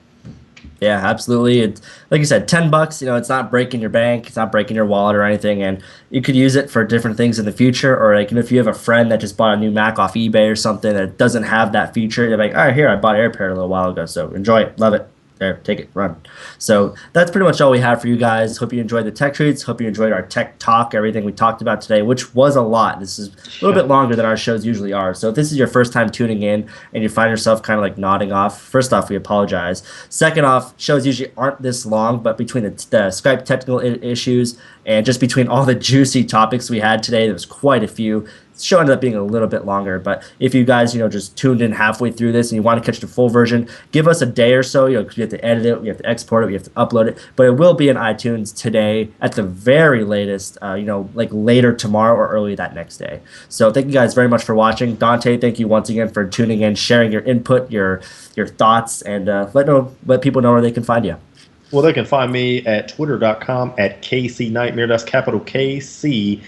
Yeah, absolutely. It's like you said, $10. It's not breaking your bank, it's not breaking your wallet or anything, and you could use it for different things in the future. Or like, if you have a friend that just bought a new Mac off eBay or something that doesn't have that feature, you're like, all right, here, I bought AirParrot a little while ago, so enjoy it, love it. There, take it, run. So that's pretty much all we have for you guys. Hope you enjoyed the tech treats. Hope you enjoyed our tech talk, everything we talked about today, which was a lot. This is a little bit longer than our shows usually are. So if this is your first time tuning in and you find yourself kind of like nodding off, first off, we apologize. Second off, shows usually aren't this long, but between the Skype technical issues and just between all the juicy topics we had today, there was quite a few. Show ended up being a little bit longer, but if you guys just tuned in halfway through this and you want to catch the full version, give us a day or so. Because you have to edit it, we have to export it, we have to upload it, but it will be in iTunes today at the very latest, like later tomorrow or early that next day. So thank you guys very much for watching. Dontae, thank you once again for tuning in, sharing your input, your thoughts, and let people know where they can find you. Well, they can find me at twitter.com at KCNightmare. That's capital KCNIGHTMARE.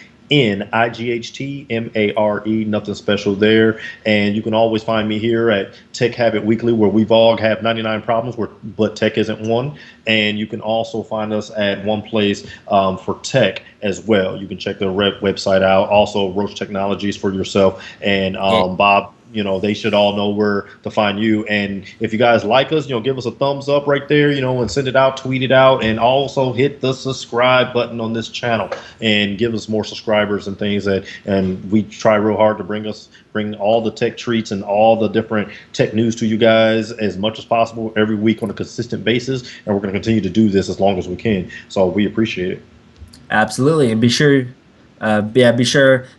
Nothing special there. And you can always find me here at Tech Habit Weekly, where we've all have 99 problems, but tech isn't one. And you can also find us at one place for tech as well. You can check the website out. Also, Roche Technologies for yourself. And Bob, they should all know where to find you. And if you guys like us, give us a thumbs up right there, and send it out, tweet it out, and also hit the subscribe button on this channel and give us more subscribers and things and we try real hard to bring all the tech treats and all the different tech news to you guys as much as possible every week on a consistent basis. And we're going to continue to do this as long as we can. So we appreciate it. Absolutely. And be sure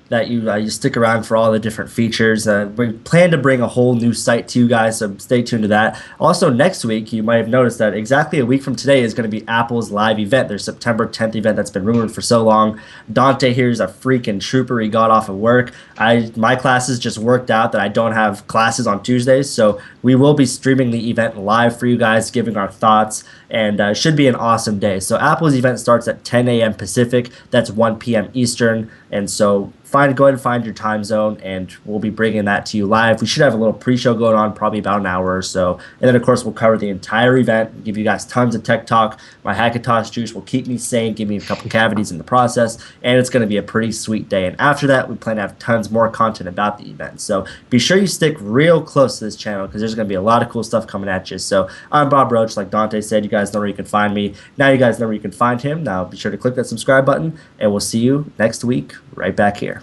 that you stick around for all the different features. We plan to bring a whole new site to you guys, so stay tuned to that. Also, next week, you might have noticed that exactly a week from today is going to be Apple's live event, their September 10th event that's been rumored for so long. Dontae here is a freaking trooper. He got off of work. My classes just worked out that I don't have classes on Tuesdays, so we will be streaming the event live for you guys, giving our thoughts, and it should be an awesome day. So Apple's event starts at 10 a.m. Pacific. That's 1 p.m. Eastern. And so go ahead and find your time zone, and we'll be bringing that to you live. We should have a little pre-show going on, probably about an hour or so, and then of course we'll cover the entire event, give you guys tons of tech talk. My Hackintosh juice will keep me sane, give me a couple cavities in the process, and it's going to be a pretty sweet day. And after that, we plan to have tons more content about the event. So be sure you stick real close to this channel because there's going to be a lot of cool stuff coming at you. So I'm Bob Roche, like Dontae said. You guys know where you can find me. Now you guys know where you can find him. Now be sure to click that subscribe button, and we'll see you next week right back here.